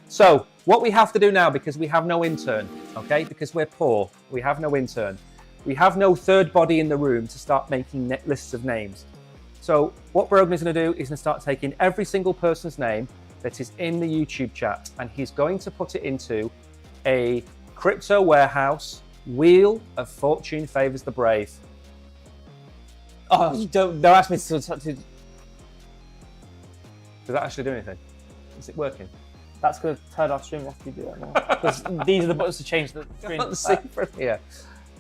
So what we have to do now, because we have no intern, okay? Because we're poor, we have no intern. We have no third body in the room to start making lists of names. So what Brogan is going to do is going to start taking every single person's name that is in the YouTube chat, and he's going to put it into a crypto warehouse wheel of Fortune Favours the Brave. Oh, don't ask me to. Does that actually do anything? Is it working? That's going to turn off stream after you do that now. Because these are the buttons to change the screen. Let's see from here.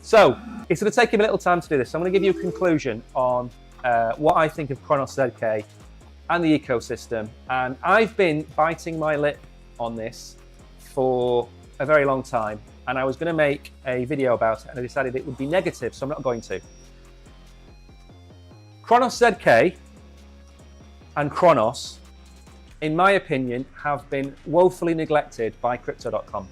So it's going to take him a little time to do this. So I'm going to give you a conclusion on what I think of Cronos ZK and the ecosystem. And I've been biting my lip on this for a very long time. And I was going to make a video about it, and I decided it would be negative, so I'm not going to. Cronos ZK and Cronos, in my opinion, have been woefully neglected by Crypto.com.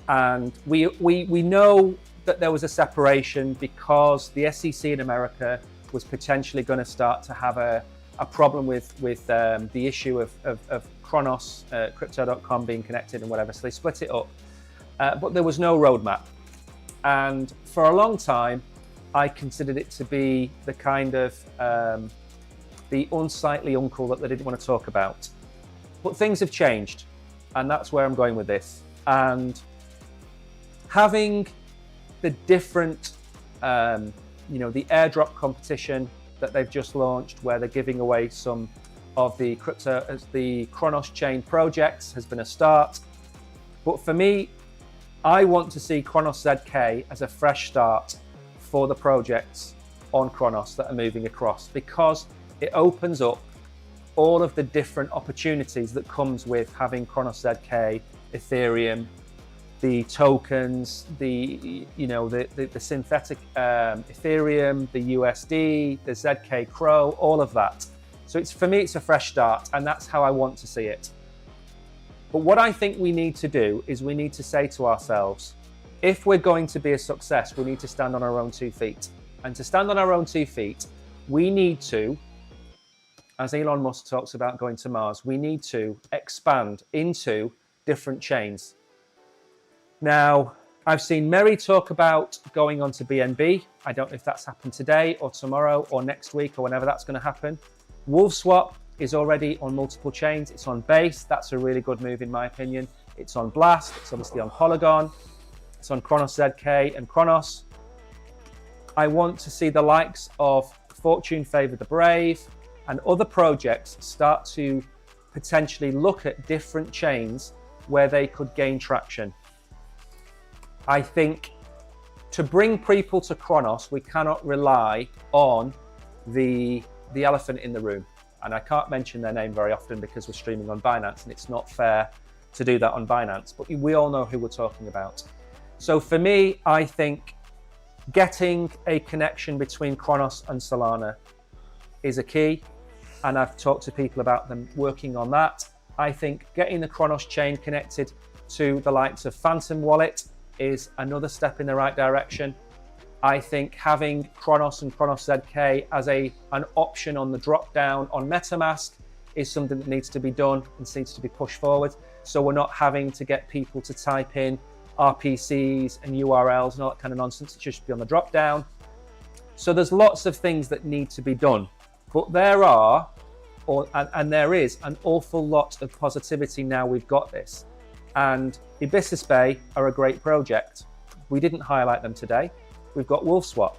And we know that there was a separation because the SEC in America was potentially going to start to have a problem with the issue of Cronos, Crypto.com being connected and whatever, so they split it up. But there was no roadmap. And for a long time, I considered it to be the kind of the unsightly uncle that they didn't want to talk about. But things have changed, and that's where I'm going with this. And having the different, the airdrop competition that they've just launched, where they're giving away some of the crypto as the Cronos chain projects, has been a start. But for me, I want to see Cronos ZK as a fresh start for the projects on Cronos that are moving across, because it opens up all of the different opportunities that comes with having Cronos ZK, Ethereum, the tokens, the synthetic Ethereum, the USD, the ZK Crow, all of that. So for me, it's a fresh start, and that's how I want to see it. But what I think we need to do is we need to say to ourselves, if we're going to be a success, we need to stand on our own 2 feet. And to stand on our own 2 feet, we need to, as Elon Musk talks about going to Mars, we need to expand into different chains. Now, I've seen Mary talk about going on to BNB. I don't know if that's happened today or tomorrow or next week or whenever that's going to happen. Wolfswap is already on multiple chains. It's on Base. That's a really good move in my opinion. It's on Blast. It's obviously on Polygon. It's on Cronos ZK and Cronos. I want to see the likes of Fortune Favor the Brave and other projects start to potentially look at different chains where they could gain traction. I think to bring people to Cronos, we cannot rely on the elephant in the room. And I can't mention their name very often because we're streaming on Binance, and it's not fair to do that on Binance, but we all know who we're talking about. So for me, I think getting a connection between Cronos and Solana is a key, and I've talked to people about them working on that. I think getting the Cronos chain connected to the likes of Phantom Wallet is another step in the right direction. I think having Cronos and Cronos ZK as an option on the drop down on MetaMask is something that needs to be done and needs to be pushed forward. So we're not having to get people to type in RPCs and URLs and all that kind of nonsense. It should be on the drop down. So there's lots of things that need to be done, but there is an awful lot of positivity now we've got this. And Hibiscus Bay are a great project. We didn't highlight them today. We've got Wolfswap.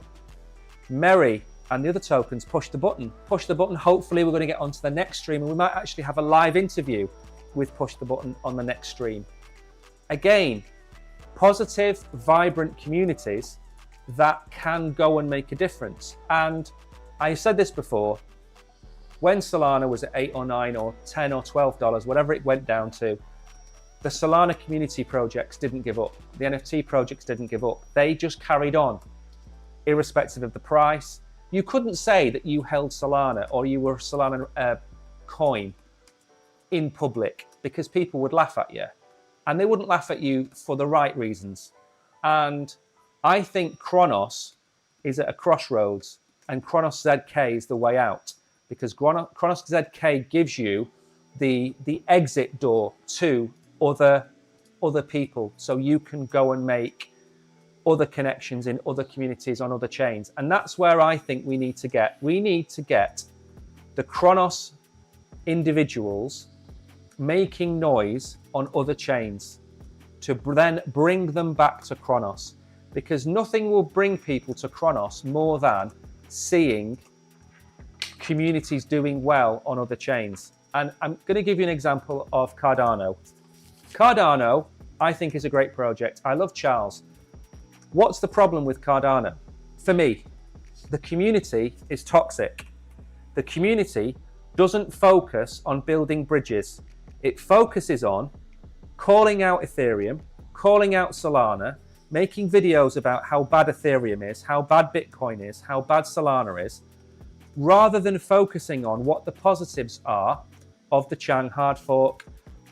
Merry and the other tokens push the button. Push the button. Hopefully we're going to get onto the next stream, and we might actually have a live interview with Push the Button on the next stream. Again, positive, vibrant communities that can go and make a difference. And I said this before, when Solana was at $8 or $9 or $10 or $12, whatever it went down to, the Solana community projects didn't give up. The NFT projects didn't give up. They just carried on, irrespective of the price. You couldn't say that you held Solana or you were a Solana coin in public, because people would laugh at you. And they wouldn't laugh at you for the right reasons. And I think Cronos is at a crossroads, and Cronos ZK is the way out, because Cronos ZK gives you the exit door to other people, so you can go and make other connections in other communities on other chains. And that's where I think we need to get. We need to get the Cronos individuals making noise on other chains to then bring them back to Cronos, because nothing will bring people to Cronos more than seeing communities doing well on other chains. And I'm going to give you an example of Cardano. Cardano, I think, is a great project. I love Charles. What's the problem with Cardano? For me, the community is toxic. The community doesn't focus on building bridges. It focuses on calling out Ethereum, calling out Solana, making videos about how bad Ethereum is, how bad Bitcoin is, how bad Solana is, rather than focusing on what the positives are of the Chang hard fork,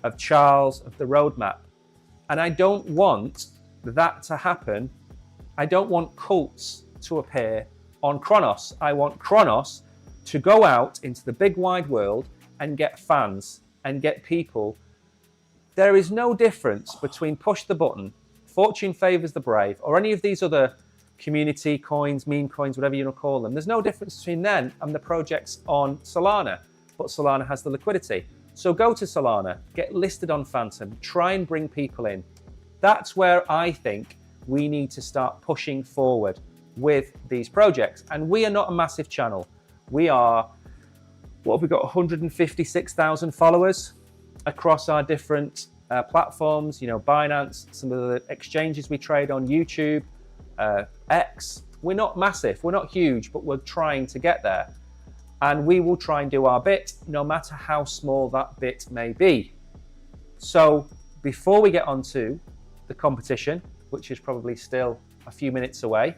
of Charles, of the roadmap. And I don't want that to happen. I don't want cults to appear on Cronos. I want Cronos to go out into the big wide world and get fans and get people. There is no difference between Push the Button, Fortune Favors the Brave, or any of these other community coins, meme coins, whatever you want to call them. There's no difference between them and the projects on Solana, but Solana has the liquidity. So go to Solana, get listed on Phantom, try and bring people in. That's where I think we need to start pushing forward with these projects. And we are not a massive channel. We are, what have we got, 156,000 followers across our different platforms, Binance, some of the exchanges we trade on, YouTube, X. We're not massive, we're not huge, but we're trying to get there. And we will try and do our bit, no matter how small that bit may be. So before we get on to the competition, which is probably still a few minutes away,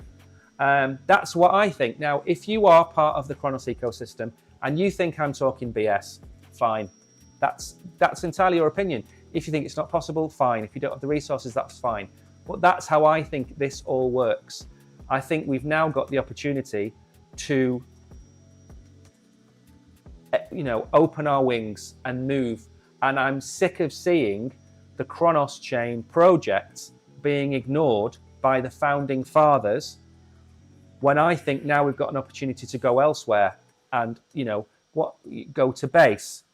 that's what I think. Now, if you are part of the Cronos ecosystem and you think I'm talking BS, fine. That's entirely your opinion. If you think it's not possible, fine. If you don't have the resources, that's fine. But that's how I think this all works. I think we've now got the opportunity to, open our wings and move. And I'm sick of seeing the Cronos chain projects being ignored by the founding fathers, when I think now we've got an opportunity to go elsewhere and, go to Base,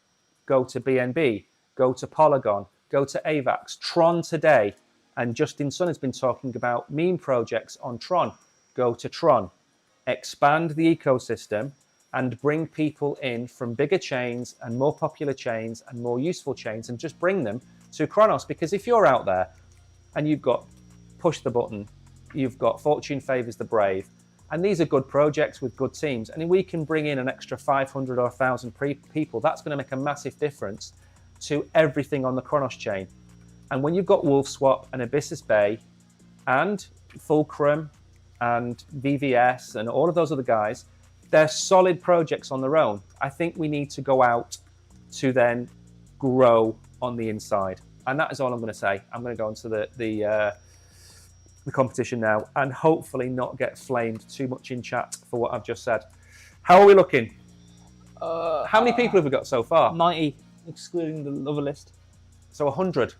go to BNB, go to Polygon, go to AVAX, Tron today. And Justin Sun has been talking about meme projects on Tron. Go to Tron, expand the ecosystem and bring people in from bigger chains and more popular chains and more useful chains and just bring them to Cronos. Because if you're out there and you've got Push the Button, you've got Fortune Favors the Brave, and these are good projects with good teams, and we can bring in an extra 500 or 1,000 people, that's going to make a massive difference to everything on the Cronos chain. And when you've got Wolfswap and Abyssus Bay and Fulcrum and VVS and all of those other guys, they're solid projects on their own. I think we need to go out to then grow on the inside. And that is all I'm going to say. I'm going to go on to the competition now and hopefully not get flamed too much in chat for what I've just said. How are we looking? How many people have we got so far? 90, excluding the other list. So 100?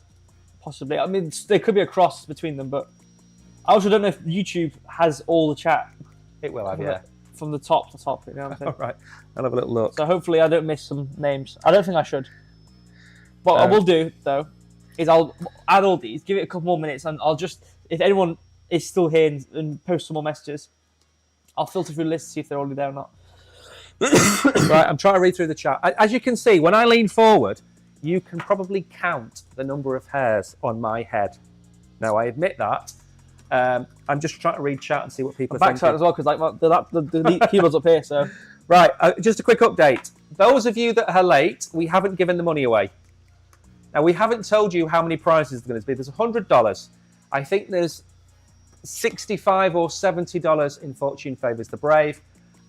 Possibly. I mean, there could be a cross between them, but I also don't know if YouTube has all the chat. It will have, yeah. From the top to top, you know what I'm saying? All right, I'll have a little look. So hopefully I don't miss some names. I don't think I should. What I will do, though, is I'll add all these, give it a couple more minutes, and I'll just, if anyone is still here and post some more messages, I'll filter through the list to see if they're already there or not. Right, I'm trying to read through the chat. As you can see, when I lean forward, you can probably count the number of hairs on my head. Now, I admit that. I'm just trying to read chat and see what people are thinking. Backside as well, because the keyboard's up here, so... Right, just a quick update. Those of you that are late, we haven't given the money away. Now, we haven't told you how many prizes there's going to be. There's $100. I think there's $65 or $70 in Fortune Favors the Brave,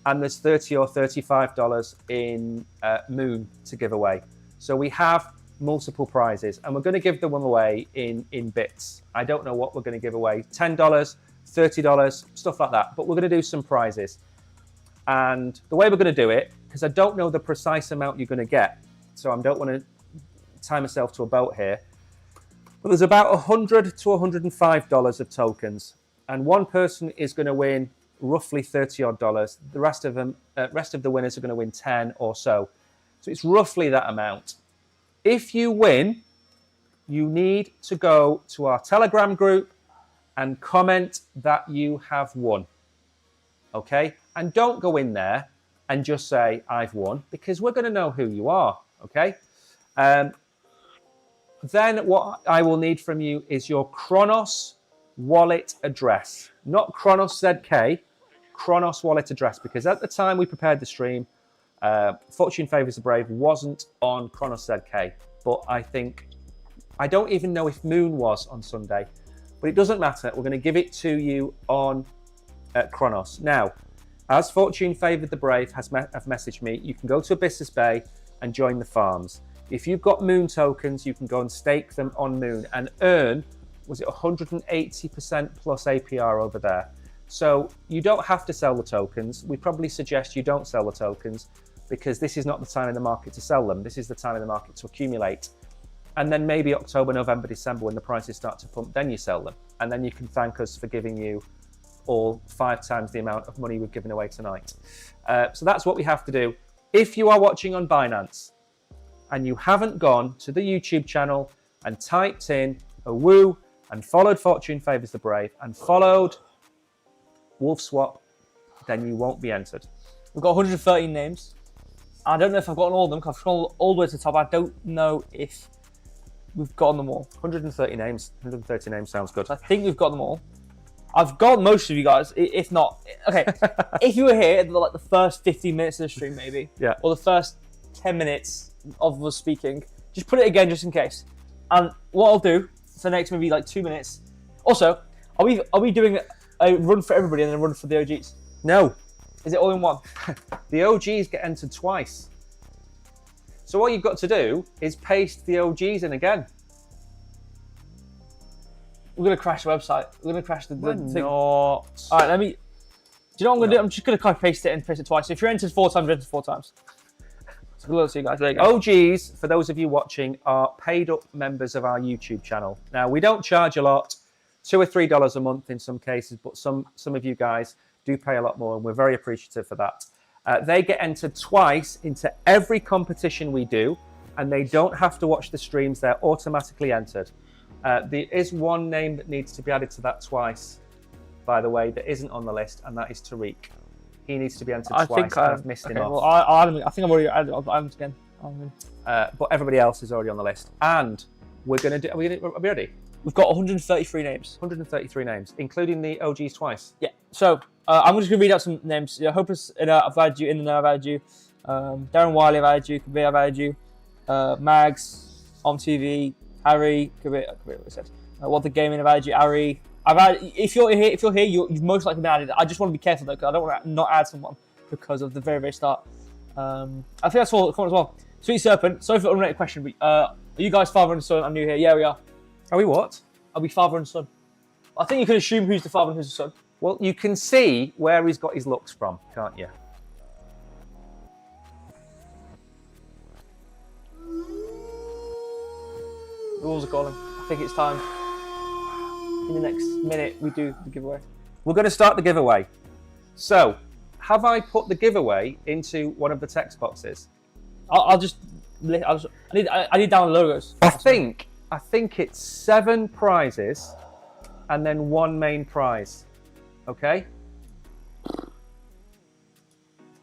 and there's $30 or $35 in Moon to give away. So we have multiple prizes, and we're going to give them away in bits. I don't know what we're going to give away. $10, $30, stuff like that. But we're going to do some prizes. And the way we're going to do it, because I don't know the precise amount you're going to get, so I don't want to tie myself to a belt here, but there's about $100 to $105 of tokens, and one person is going to win roughly $30 odd. The rest of the winners are going to win 10 or so. So it's roughly that amount. If you win, you need to go to our Telegram group and comment that you have won. Okay? And don't go in there and just say, I've won, because we're going to know who you are. Okay? Then what I will need from you is your Cronos wallet address. Not Cronos ZK, Cronos wallet address, because at the time we prepared the stream, Fortune Favors the Brave wasn't on Cronos ZK, but I don't even know if Moon was on Sunday, but it doesn't matter. We're going to give it to you on Cronos. Now, as Fortune Favored the Brave have messaged me, you can go to Abyssus Bay and join the farms. If you've got Moon tokens, you can go and stake them on Moon and earn, was it 180% plus APR over there? So you don't have to sell the tokens. We probably suggest you don't sell the tokens, because this is not the time in the market to sell them. This is the time in the market to accumulate. And then maybe October, November, December, when the prices start to pump, then you sell them. And then you can thank us for giving you all 5 times the amount of money we've given away tonight. So that's what we have to do. If you are watching on Binance and you haven't gone to the YouTube channel and typed in AWOOOOOO and followed Fortune Favours the Brave and followed Wolfswap, then you won't be entered. We've got 113 names. I don't know if I've gotten all of them, because I've scrolled all the way to the top. I don't know if we've gotten them all. 130 names. 130 names sounds good. I think we've got them all. I've got most of you guys, if not. Okay, if you were here at like the first 15 minutes of the stream, maybe, Yeah. or the first 10 minutes of us speaking, just put it again just in case. And what I'll do for the next maybe like 2 minutes. Also, are we doing a run for everybody and then a run for the OGs? No. Is it all in one? The OGs get entered twice. So all you've got to do is paste the OGs in again. We're gonna crash the website. We're gonna crash the thing. Not. All right, let me. Do you know what I'm gonna do? I'm just gonna copy paste it and paste it twice. So if you're entered 4 times, you're entered 4 times. So good luck to you guys. There you go. OGs, for those of you watching, are paid up members of our YouTube channel. Now, we don't charge a lot, $2 or $3 a month in some cases, but some of you guys do pay a lot more, and we're very appreciative for that. They get entered twice into every competition we do, and they don't have to watch the streams. They're automatically entered. There is one name that needs to be added to that twice, by the way, that isn't on the list, and that is Tariq. He needs to be entered twice. Think I've missed him off. Well, I think I've already added him again. But everybody else is already on the list. And we're going to do... Are we ready? We've got 133 names. 133 names, including the OGs twice. Yeah. So I'm just going to read out some names. Yeah, Hopeless, I've added you. In the Know, I've added you. Darren Wiley, I've added you. Kabir, I've added you. Mags, On TV, Harry, Kabir, what it said. What the Gaming, I've added you. Ari, I've added. If you're here, you've most likely been added. I just want to be careful though, because I don't want to not add someone because of the very, very start. I think that's all. Come on as well. Sweet Serpent. Sorry for the unrelated question, but are you guys father and son? I'm new here. Yeah, we are. Are we what? Are we father and son? I think you can assume who's the father and who's the son. Well, you can see where he's got his looks from, can't you? The rules are calling. I think it's time. In the next minute, we do the giveaway. We're going to start the giveaway. So, have I put the giveaway into one of the text boxes? I need down logos. I think it's 7 prizes and then 1 main prize. Okay?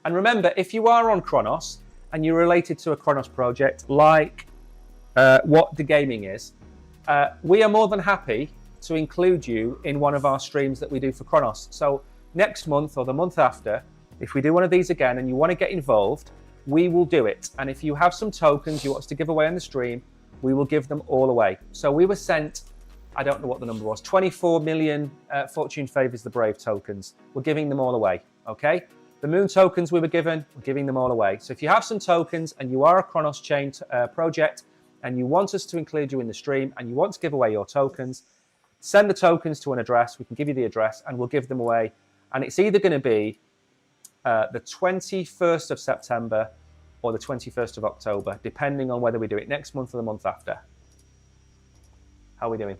And remember, if you are on Cronos and you're related to a Cronos project like What the Gaming is, we are more than happy to include you in one of our streams that we do for Cronos. So next month or the month after, if we do one of these again and you want to get involved, we will do it. And if you have some tokens you want us to give away on the stream, we will give them all away. So we were sent, I don't know what the number was, 24 million Fortune Favours the Brave tokens. We're giving them all away, okay? The Moon tokens we were given, we're giving them all away. So if you have some tokens and you are a Cronos chain project and you want us to include you in the stream and you want to give away your tokens, send the tokens to an address. We can give you the address and we'll give them away. And it's either going to be the 21st of September or the 21st of October, depending on whether we do it next month or the month after. How are we doing?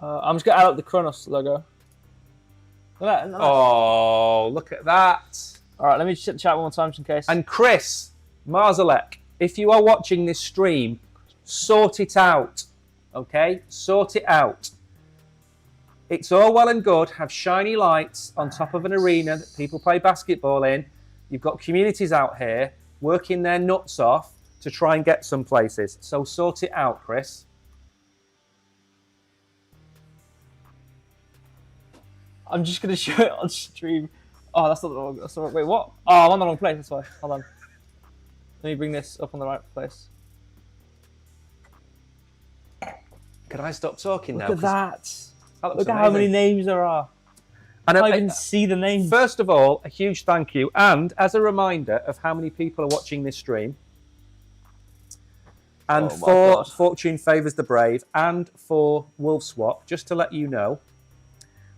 I'm just going to add up the Cronos logo. Look at that. Oh, look at that. All right, let me chat one more time just in case. And Chris Marzalek, if you are watching this stream, sort it out, okay? Sort it out. It's all well and good, have shiny lights on top of an arena that people play basketball in. You've got communities out here working their nuts off to try and get some places. So sort it out, Chris. I'm just going to show it on stream. Oh, that's not the wrong. That's the wrong. Wait, what? Oh, I'm on the wrong place. That's why. Hold on. Let me bring this up on the right place. Can I stop talking now? Look at that. That Look at how many names there are. And I can't even see the names. First of all, a huge thank you. And as a reminder of how many people are watching this stream, and for Fortune Favours the Brave and for Wolfswap, just to let you know,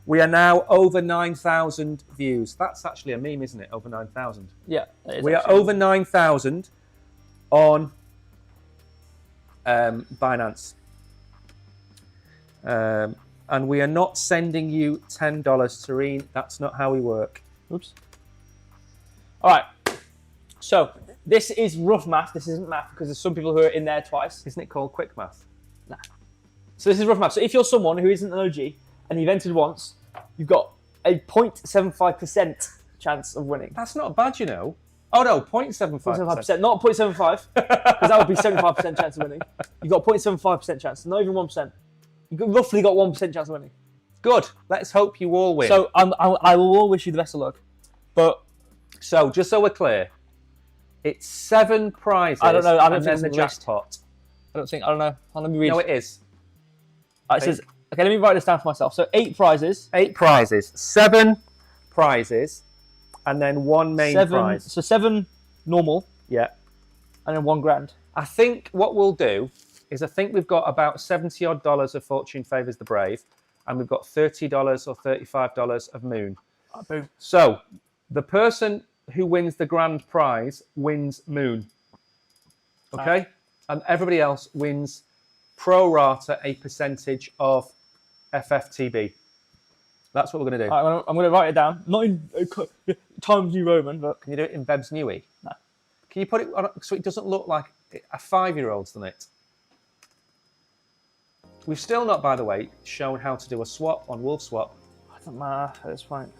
we are now over 9,000 views. That's actually a meme, isn't it? Over 9,000. Yeah. We are over 9,000 on Binance. And we are not sending you $10, Serene. That's not how we work. Oops. All right. So this is rough math. This isn't math because there's some people who are in there twice. Isn't it called quick math? Nah. So this is rough math. So if you're someone who isn't an OG and you've entered once, you've got a 0.75% chance of winning. That's not bad, you know. Oh no, 0.75%. 0.75%, not 0.75, because that would be 75% chance of winning. You've got 0.75% chance, not even 1%. You've roughly got 1% chance of winning. Good. Let's hope you all win. So I will all wish you the best of luck. But so just so we're clear, it's 7 prizes. I don't know. I don't and think then it's the on the list. jackpot. I don't know. Let me read. No, it is. It says, okay, let me write this down for myself. So 8 prizes. 8 prizes. 7 prizes, and then 1 main prize. So 7 normal. Yeah. And then $1,000. I think what we'll do is I think we've got about $70 odd of Fortune Favours the Brave, and we've got $30 or $35 of Moon. Oh, boom. So the person who wins the grand prize wins Moon. Okay? And everybody else wins pro rata a percentage of FFTB. That's what we're going to do. Right, I'm going to write it down. Not in Times New Roman, but... Can you do it in Beb's Newy? No. Can you put it on so it doesn't look like a 5-year-old's done it? We've still not, by the way, shown how to do a swap on Wolfswap. I don't matter at this point.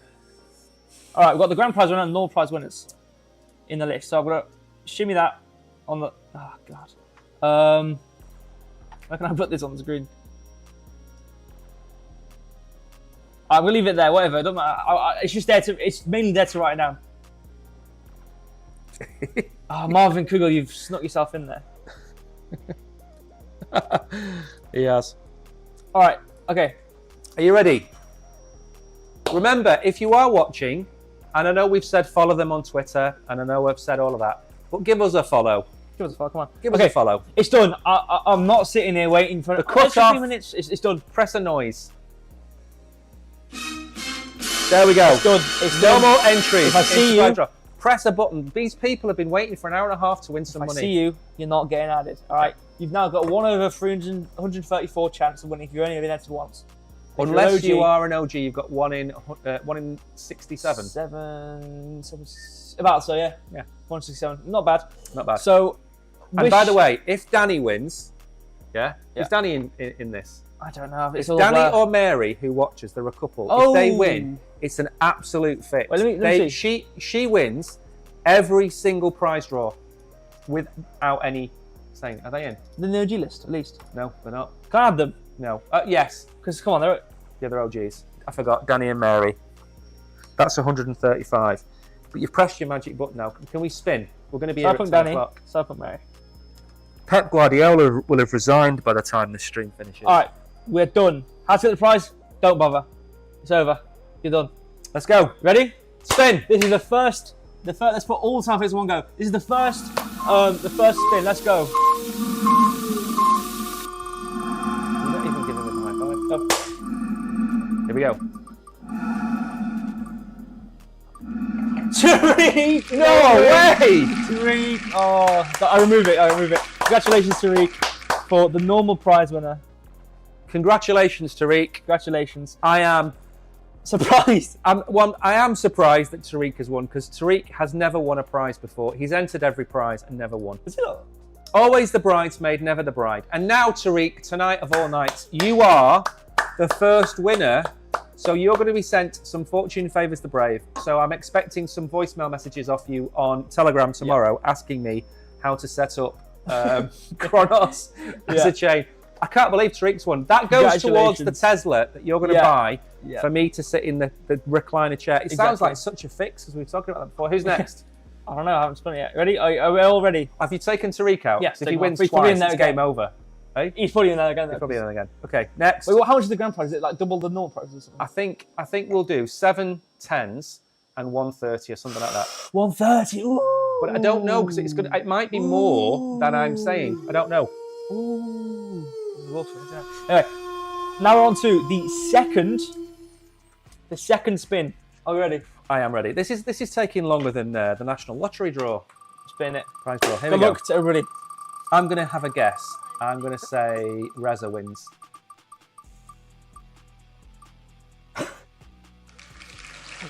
All right, we've got the grand prize winner and normal prize winners in the list. So I'm going to shimmy that on the... Oh, God. Where can I put this on the screen? I'm going to leave it there, whatever. It doesn't matter. It's just there to... It's mainly there to write it down. Marvin Kugel, you've snuck yourself in there. He has. All right, okay. Are you ready? Remember, if you are watching, and I know we've said follow them on Twitter, and I know I've said all of that, but give us a follow. Give us a follow, come on. Give us a follow. It's done. I'm not sitting here waiting for... The cut-off. 3 minutes, it's done. Press a noise. There we go. It's done. It's No done. more entries. If I see you... Press a button. These people have been waiting for an hour and a half to win some money. If I see you, you're not getting added. All right. You've now got 1 over 134 chance of winning if you've only been entered once. Unless you are an OG, you've got 1 in 67. About so, yeah. Yeah. 167. Not bad. Not bad. So, and by the way, if Danny wins, Yeah. is Danny in this? I don't know. It's Danny or Mary who watches. They're a couple. Oh. If they win, it's an absolute fix. Well, let me see. She wins every single prize draw without any saying. Are they in? The OG list, at least. No, they're not. Can I add them? No. Yes. Because, come on, they're... The other OGs. I forgot. Danny and Mary. That's 135. But you've pressed your magic button now. Can we spin? We're going to be here at 10 Danny. o'clock. Stop Mary. Pep Guardiola will have resigned by the time the stream finishes. All right, we're done. How to get the prize? Don't bother. It's over. You're done. Let's go. Ready? Spin. This is the first. Let's put all the time for one go. This is the first spin. Let's go. You're not even giving them a high five. Oh. Here we go. Tariq! No way! Tariq! Oh, I remove it. Congratulations, Tariq, for the normal prize winner. Congratulations, Tariq. Congratulations. I am surprised. I am surprised that Tariq has won because Tariq has never won a prize before. He's entered every prize and never won. Is it not? Always the bridesmaid, never the bride. And now, Tariq, tonight of all nights, you are the first winner. So you're going to be sent some Fortune Favours the Brave. So I'm expecting some voicemail messages off you on Telegram tomorrow asking me how to set up Cronos as a chain. I can't believe Tariq's won. That goes towards the Tesla that you're going to buy for me to sit in the recliner chair. It sounds like such a fix because we were talking about that before. Who's next? I don't know. I haven't spun it yet. Ready? Are we all ready? Have you taken Tariq out? Yes. If he wins twice, it's game over. Hey? He's probably in there again. He's probably in there again. Okay, next. Wait, how much is the grand prize? Is it like double the normal prize or something? I think we'll do 7 10s and 130 or something like that. 130. Ooh. But I don't know because it's good. It might be more than I'm saying. I don't know. Ooh. Anyway, now we're on to the second spin. Are we ready? I am ready. This is taking longer than the national lottery draw. Spin it. Prize draw. Here Good we go. luck to everybody. I'm going to have a guess. I'm going to say Reza wins.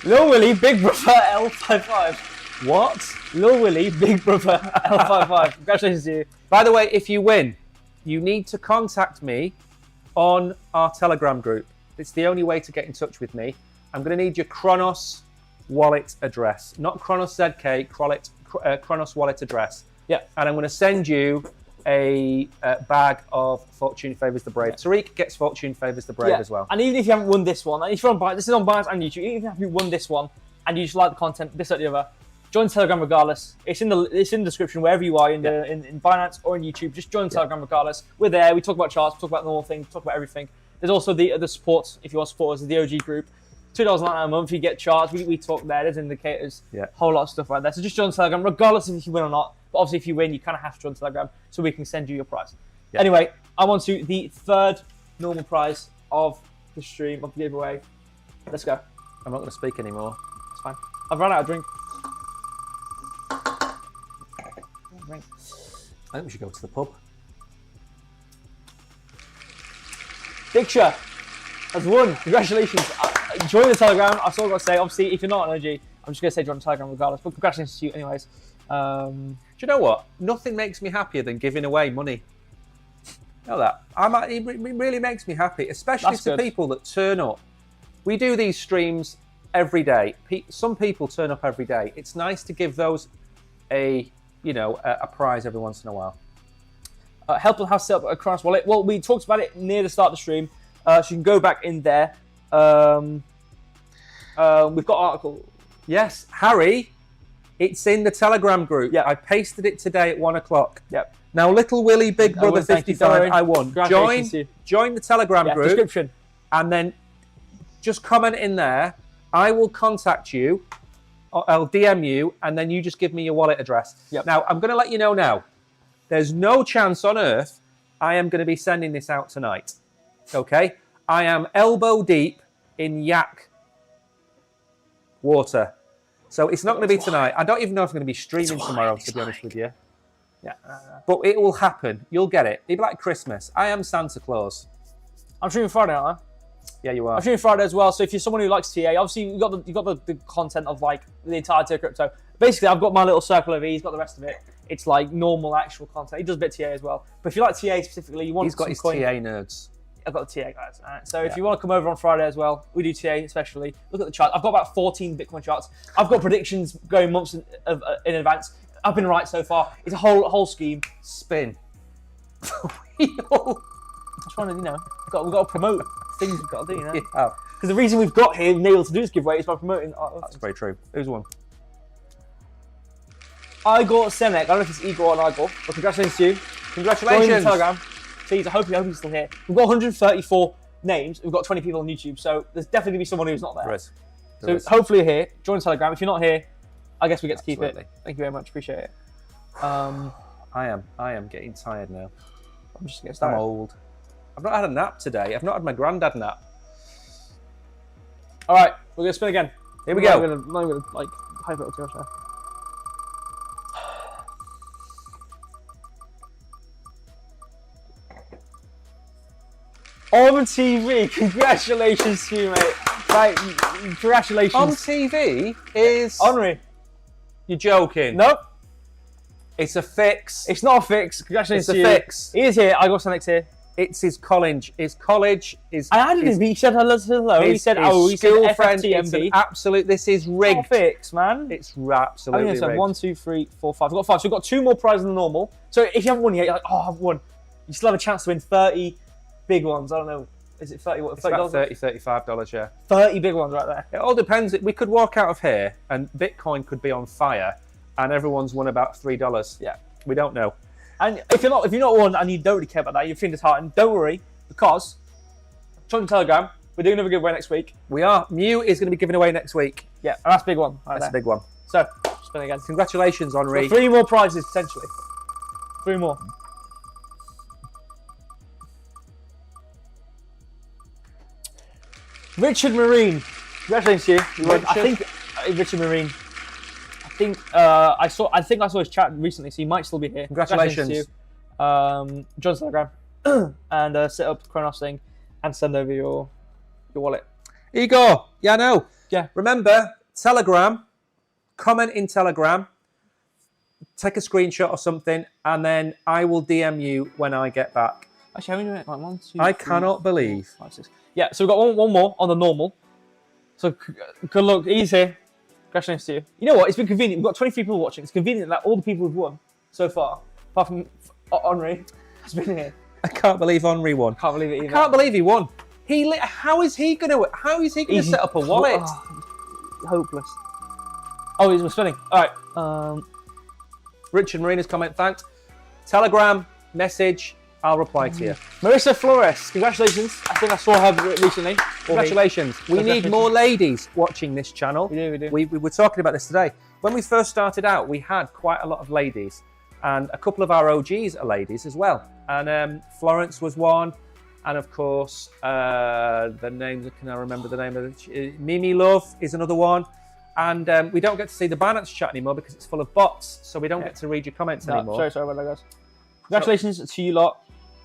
Lil Willy, Big Brother, L55. What? Lil Willy, Big Brother, L55. Congratulations to you. By the way, if you win, you need to contact me on our Telegram group. It's the only way to get in touch with me. I'm going to need your Cronos wallet address, not Cronos ZK, Cronos wallet address. Yeah. And I'm going to send you a bag of Fortune Favours the Brave. Tariq gets Fortune Favours the Brave as well. And even if you haven't won this one, and if you're on Binance, this is on Binance and YouTube, even if you won this one and you just like the content, this or the other, join Telegram regardless. It's in the description wherever you are in Binance or in YouTube. Just join Telegram regardless. We're there. We talk about charts, we talk about normal things, we talk about everything. There's also the support if you want to support us, the OG group. $2.99 a month, you get charts. We talk there. There's indicators, whole lot of stuff right there. So just join Telegram regardless of if you win or not. But obviously, if you win, you kind of have to join Telegram so we can send you your prize. Yeah. Anyway, I'm on to the third normal prize of the stream, of the giveaway. Let's go. I'm not going to speak anymore. It's fine. I've run out of drink. I think we should go to the pub. Diksha has won. Congratulations. Join the Telegram. I've still got to say, obviously, if you're not an OG, I'm just going to say join the Telegram regardless. But congratulations to you anyways. Do you know what? Nothing makes me happier than giving away money. You know that? It really makes me happy, especially to people that turn up. We do these streams every day. Some people turn up every day. It's nice to give those a prize every once in a while. Help us how to set up a Cronos wallet. Well, we talked about it near the start of the stream, so you can go back in there. We've got an article. Yes, Harry. It's in the Telegram group. Yeah, I pasted it today at 1 o'clock. Yep. Now, Little Willie, Big Brother 55, I won. Join the Telegram group. Description. And then just comment in there. I will contact you. I'll DM you, and then you just give me your wallet address. Yep. Now, I'm going to let you know now. There's no chance on earth I am going to be sending this out tonight. Okay? I am elbow deep in yak water. So it's not going to be tonight. I don't even know if I'm going to be streaming tomorrow, to be honest with you. Yeah. But it will happen. You'll get it. It'll be like Christmas. I am Santa Claus. I'm streaming Friday, aren't I? Yeah, you are. I'm streaming Friday as well. So if you're someone who likes TA, obviously you got the content of like the entirety of crypto. Basically, I've got my little circle of he's got the rest of it. It's like normal, actual content. He does a bit of TA as well. But if you like TA specifically, you want He's got his coin. TA nerds. I've got the TA guys. All right. So if you want to come over on Friday as well, we do TA especially. Look at the chart. I've got about 14 Bitcoin charts. I've got predictions going months in advance. I've been right so far. It's a whole scheme. Spin. I'm trying to, we've got to promote things we've got to do, Yeah. Because the reason we've got here, able to do this giveaway is by promoting. That's very true. Who's won? Igor Senek. I don't know if it's Igor or Igor, but congratulations to you. Congratulations. Join the Telegram. Please, I hope you're still here. We've got 134 names. We've got 20 people on YouTube, so there's definitely going to be someone who's not there. There is. Hopefully you're here. Join the Telegram. If you're not here, I guess we get to keep Absolutely. it. Thank you very much. Appreciate it. I am getting tired now. I'm just getting started. I'm old. I've not had a nap today. I've not had my granddad nap. All right, we're going to spin again. Here we go. I'm not going to hype it up too much now. On TV, congratulations to you, mate. Right, congratulations. On TV is... Henri. You're joking. Nope. It's a fix. It's not a fix. Congratulations It's to a you. fix. He is here. I got Senek's here. It's his college. His college is... I added him. He said hello. He said, he school said friend. It's an FFTB. absolute... This is rigged. Not a fix, man. It's absolutely rigged. 1, 2, 3, 4, 5. We've got 5. So we've got 2 more prizes than normal. So if you haven't won yet, you're like, oh, I've won. You still have a chance to win 30 big ones. I don't know. Is it 30? What, it's about $30, $35, yeah. 30 big ones right there. It all depends. We could walk out of here and Bitcoin could be on fire and everyone's won about $3. Yeah. We don't know. And if you're not one and you don't really care about that, you're feeling disheartened, don't worry, because join the Telegram. We're doing another giveaway next week. We are. Mew is going to be given away next week. Yeah, and that's a big one. That's a big one. So, spin again. Congratulations, Henri. 3 more prizes, potentially. 3 more. Richard Marine. Congratulations to you. I think Richard Marine. I think I saw his chat recently, so he might still be here. Congratulations to you. Join Telegram and set up Cronos thing and send over your wallet. Igor, yeah, I know. Yeah. Remember, Telegram, comment in Telegram, take a screenshot or something, and then I will DM you when I get back. Actually, how many minutes? Like 1, 2, I 3, cannot believe. 4, 5, 6. Yeah, so we've got one more on the normal. So good luck. He's here. Congratulations to you. You know what? It's been convenient. We've got 23 people watching. It's convenient that all the people who've won so far, apart from Henri, has been here. I can't believe Henri won. Can't believe it either. I can't believe he won. How is he gonna set up a wallet? Hopeless. Oh, he's spinning. All right. Richard Marina's comment, thanked. Telegram, message, I'll reply to you. Marissa Flores, congratulations. I think I saw her recently. Congratulations. We need more ladies watching this channel. We do. We were talking about this today. When we first started out, we had quite a lot of ladies, and a couple of our OGs are ladies as well. And Florence was one, and of course, the names, can I remember the name of it? Mimi Love is another one. And we don't get to see the Binance chat anymore because it's full of bots, so we don't get to read your comments anymore. Sorry about that, guys. Congratulations to you lot.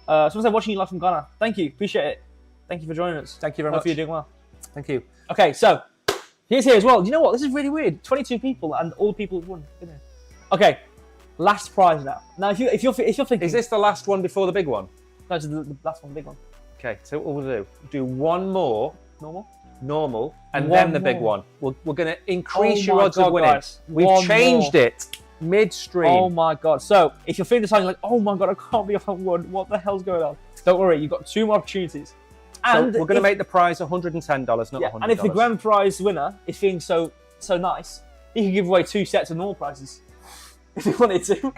Someone said watching you live from Ghana. Thank you, appreciate it. Thank you for joining us. Thank you very much. Hopefully you're doing well. Thank you. Okay, so here's here as well. Do you know what? This is really weird. 22 people and all people have won. Okay, last prize now. Now, if you're thinking, is this the last one before the big one? No, it's the last one, the big one. Okay, so what we'll do one more normal, and one then the big more. one. We're going to increase your my odds God, of winning. guys. We've One changed more. it midstream. Oh my God. So if you're feeling deciding like, oh my God, I can't be on one. What the hell's going on? Don't worry, you've got 2 more opportunities. And so we're going to make the prize $110, not $100. And if the grand prize winner is feeling so nice, he can give away 2 sets of normal prizes if he wanted to.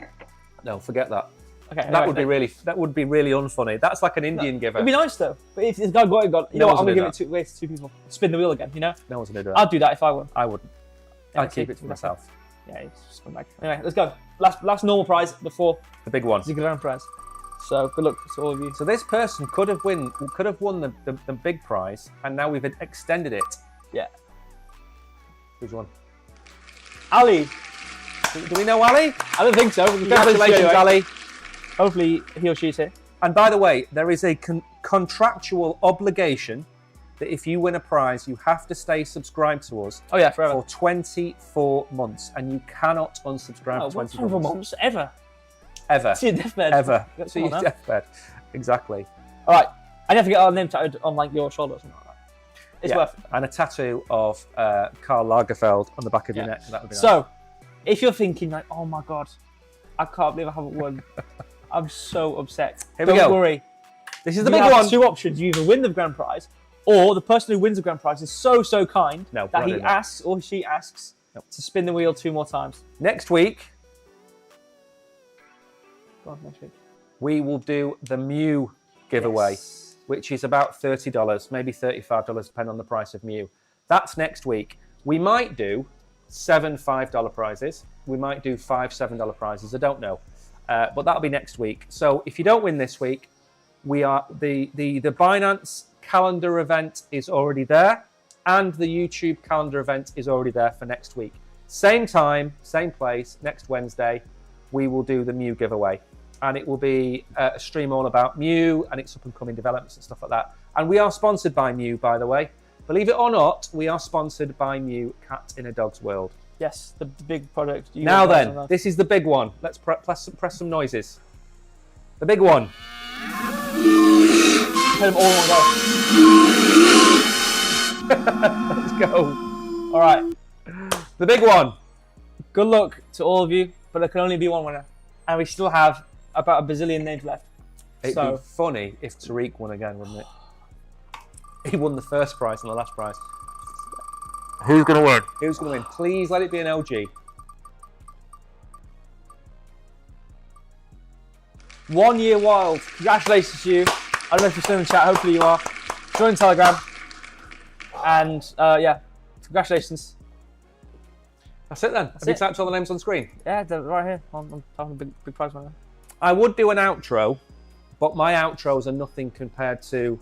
No, forget that. Okay, that would be really unfunny. That's like an Indian giver. It'd be nice though. But if this guy got it, you know what? I'm gonna give it away to 2 people. Spin the wheel again. You know? No one's gonna do that. I'd do that if I won. I wouldn't. I'd keep it to myself. Yeah, it's spin back. Anyway, let's go. Last normal prize before the big one. The grand prize. So good luck to all of you. So this person could have won the big prize, and now we've extended it. Yeah. Who's won? Ali. Do we know Ali? I don't think so. Congratulations, Ali. Hopefully he or she's here. And by the way, there is a contractual obligation that if you win a prize, you have to stay subscribed to us. Oh yeah, forever. For 24 months, and you cannot unsubscribe for 24 months. Ever. Ever. To your deathbed. Ever. To your deathbed. Exactly. All right. I have to get our name tattooed on like your shoulder or something like that. It's worth it. And a tattoo of Karl Lagerfeld on the back of your neck. That would be nice. So, if you're thinking like, oh my God, I can't believe I haven't won. I'm so upset. Here we go. Don't worry. This is the big one. 2 options. You either win the grand prize, or the person who wins the grand prize is so kind that he asks or she asks to spin the wheel 2 more times. Next week, Go on, next week. We will do the Mew giveaway, which is about $30, maybe $35, depending on the price of Mew. That's next week. We might do 7 $5 prizes. We might do 5 $7 prizes. I don't know. But that'll be next week. So if you don't win this week, we are the Binance calendar event is already there, and the YouTube calendar event is already there for next week. Same time, same place, next Wednesday, we will do the Mew giveaway. And it will be a stream all about Mew and its up-and-coming developments and stuff like that. And we are sponsored by Mew, by the way. Believe it or not, we are sponsored by Mew, Cat in a Dog's World. Yes, the big product. Now then, this is the big one. Let's press some noises. The big one. Put them all on go. Let's go. All right. The big one. Good luck to all of you, but there can only be one winner. And we still have about a bazillion names left. It'd be funny if Tariq won again, wouldn't it? He won the first prize and the last prize. Who's going to win? Who's going to win? Please let it be an OG. 1 year wild. Congratulations to you. I don't know if you're still in the chat. Hopefully you are. Join Telegram. And yeah, congratulations. That's it then. Have you typed all the names on screen? Yeah, they're right here. I'm talking big prize winner. I would do an outro, but my outros are nothing compared to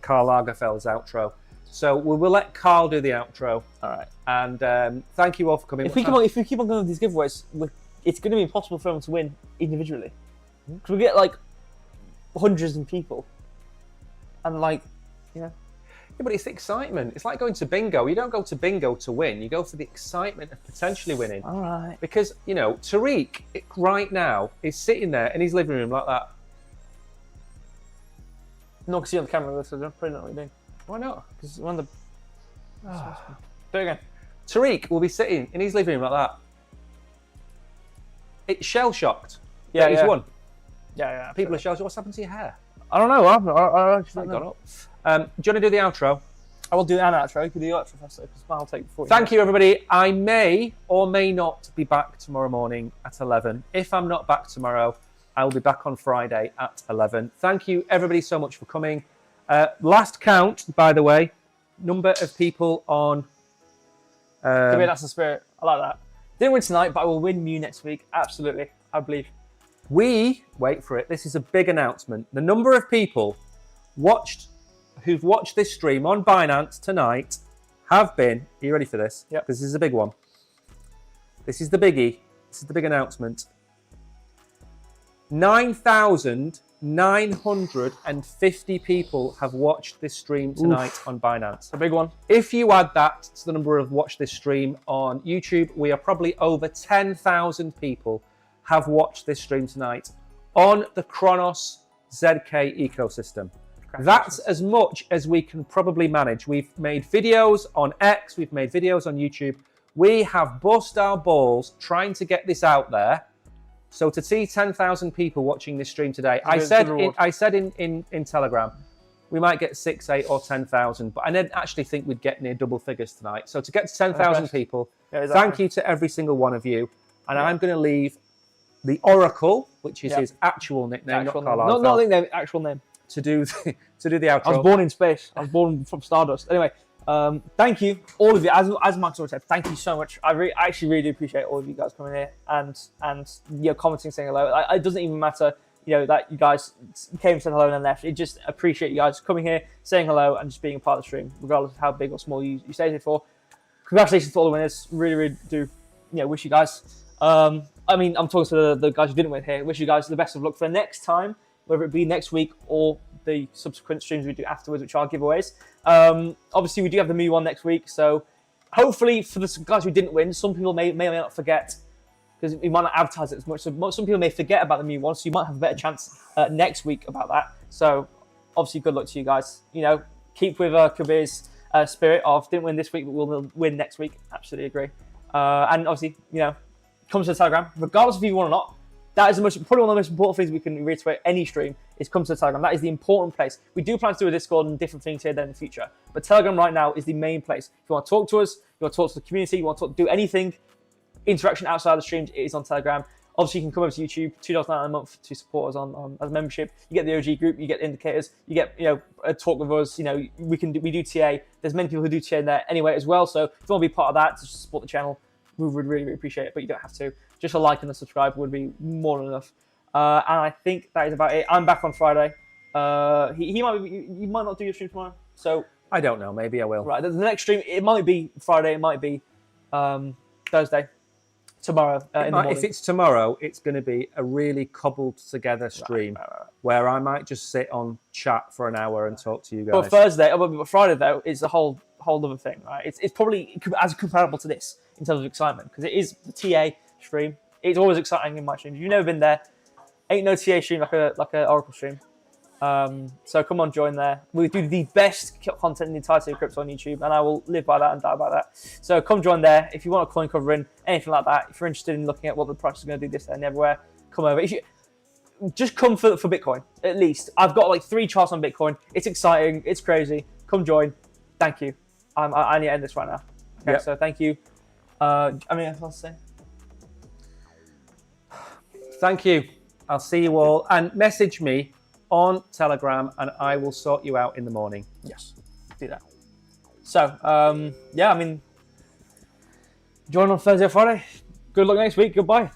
Karl Lagerfeld's outro. So we will let Karl do the outro. All right. And thank you all for coming. If we keep on going with these giveaways, it's going to be impossible for everyone to win individually. Because we get like hundreds of people, and like, yeah, but it's the excitement. It's like going to bingo. You don't go to bingo to win. You go for the excitement of potentially winning. All right. Because, you know, Tariq right now is sitting there in his living room like that. No, because you're on the camera, so don't probably know what you're doing. Why not? Because one of the. Do it again. Tariq will be sitting in his living room like that. It's shell shocked. Yeah, he's yeah. won. Yeah. People are shell shocked. What's happened to your hair? I don't know. I actually It's don't gone know. up. Do you want to do the outro? I will do an outro. You can do the outro first, because I'll take 40 Thank you, everybody. I may or may not be back tomorrow morning at 11. If I'm not back tomorrow, I will be back on Friday at 11. Thank you, everybody, so much for coming. Last count, by the way, number of people on... Maybe that's the spirit. I like that. Didn't win tonight, but I will win Mew next week. Absolutely. I believe. Wait for it, this is a big announcement. The number of people who've watched this stream on Binance tonight have been, are you ready for this? Yep. This is a big one. This is the biggie. This is the big announcement. 9,950 people have watched this stream tonight on Binance. A big one. If you add that to the number of watched this stream on YouTube, we are probably over 10,000 people have watched this stream tonight on the Cronos ZK ecosystem. That's as much as we can probably manage. We've made videos on X, we've made videos on YouTube. We have bust our balls trying to get this out there. So to see 10,000 people watching this stream today, I said in Telegram, we might get 6, 8 or 10,000, but I didn't actually think we'd get near double figures tonight. So to get to 10,000 people, thank you to every single one of you. And I'm going to leave the Oracle, which is his actual nickname, Actual not name. Carlisle, Not nickname, actual name. to do the outro. I was born in space. I was born from Stardust. Anyway, thank you, all of you. As Max already said, thank you so much. I actually really do appreciate all of you guys coming here and commenting, saying hello. It doesn't even matter, that you guys came and said hello and then left. It just appreciate you guys coming here, saying hello, and just being a part of the stream, regardless of how big or small you stayed here for. Congratulations to all the winners. Really, really do, wish you guys. I'm talking to the guys who didn't win here. Wish you guys the best of luck for next time, whether it be next week or the subsequent streams we do afterwards, which are giveaways. Obviously, we do have the Mew one next week, so hopefully for the guys who didn't win, some people may or may not forget, because we might not advertise it as much, so some people may forget about the Mew one, so you might have a better chance next week about that. So obviously, good luck to you guys. Keep with Kabir's spirit of didn't win this week, but we'll win next week. Absolutely agree. And obviously, come to the Telegram, regardless if you want or not. That is probably one of the most important things we can reiterate any stream is come to the Telegram. That is the important place. We do plan to do a Discord and different things here then in the future. But Telegram right now is the main place. If you want to talk to us, you want to talk to the community, you want to do anything, interaction outside of the streams, it is on Telegram. Obviously, you can come over to YouTube, $2.99 a month to support us on as a membership. You get the OG group, you get indicators, you get a talk with us. We do TA. There's many people who do TA in there anyway as well. So if you want to be part of that to support the channel, we would really, really appreciate it. But you don't have to. Just a like and a subscribe would be more than enough. And I think that is about it. I'm back on Friday. He might not do your stream tomorrow. So I don't know. Maybe I will. Right. The next stream, it might be Friday. It might be Thursday. Tomorrow. In the morning. If it's tomorrow, it's going to be a really cobbled together stream where I might just sit on chat for an hour and talk to you guys. But Friday though is a whole other thing, right? It's probably as comparable to this in terms of excitement because it is the TA stream. It's always exciting in my streams. If you've never been there, ain't no TA stream like a Oracle stream. So come on, join there. We do the best content in the entirety of crypto on YouTube, and I will live by that and die by that. So come join there. If you want a coin covering, anything like that, if you're interested in looking at what the price is going to do this, there, and everywhere, come over. If you just come for Bitcoin, at least. I've got like 3 charts on Bitcoin. It's exciting. It's crazy. Come join. Thank you. I need to end this right now. Okay, So thank you. Anything else to say? Thank you. I'll see you all. And message me on Telegram and I will sort you out in the morning. Yes, do that. So, join on Thursday or Friday. Good luck next week. Goodbye.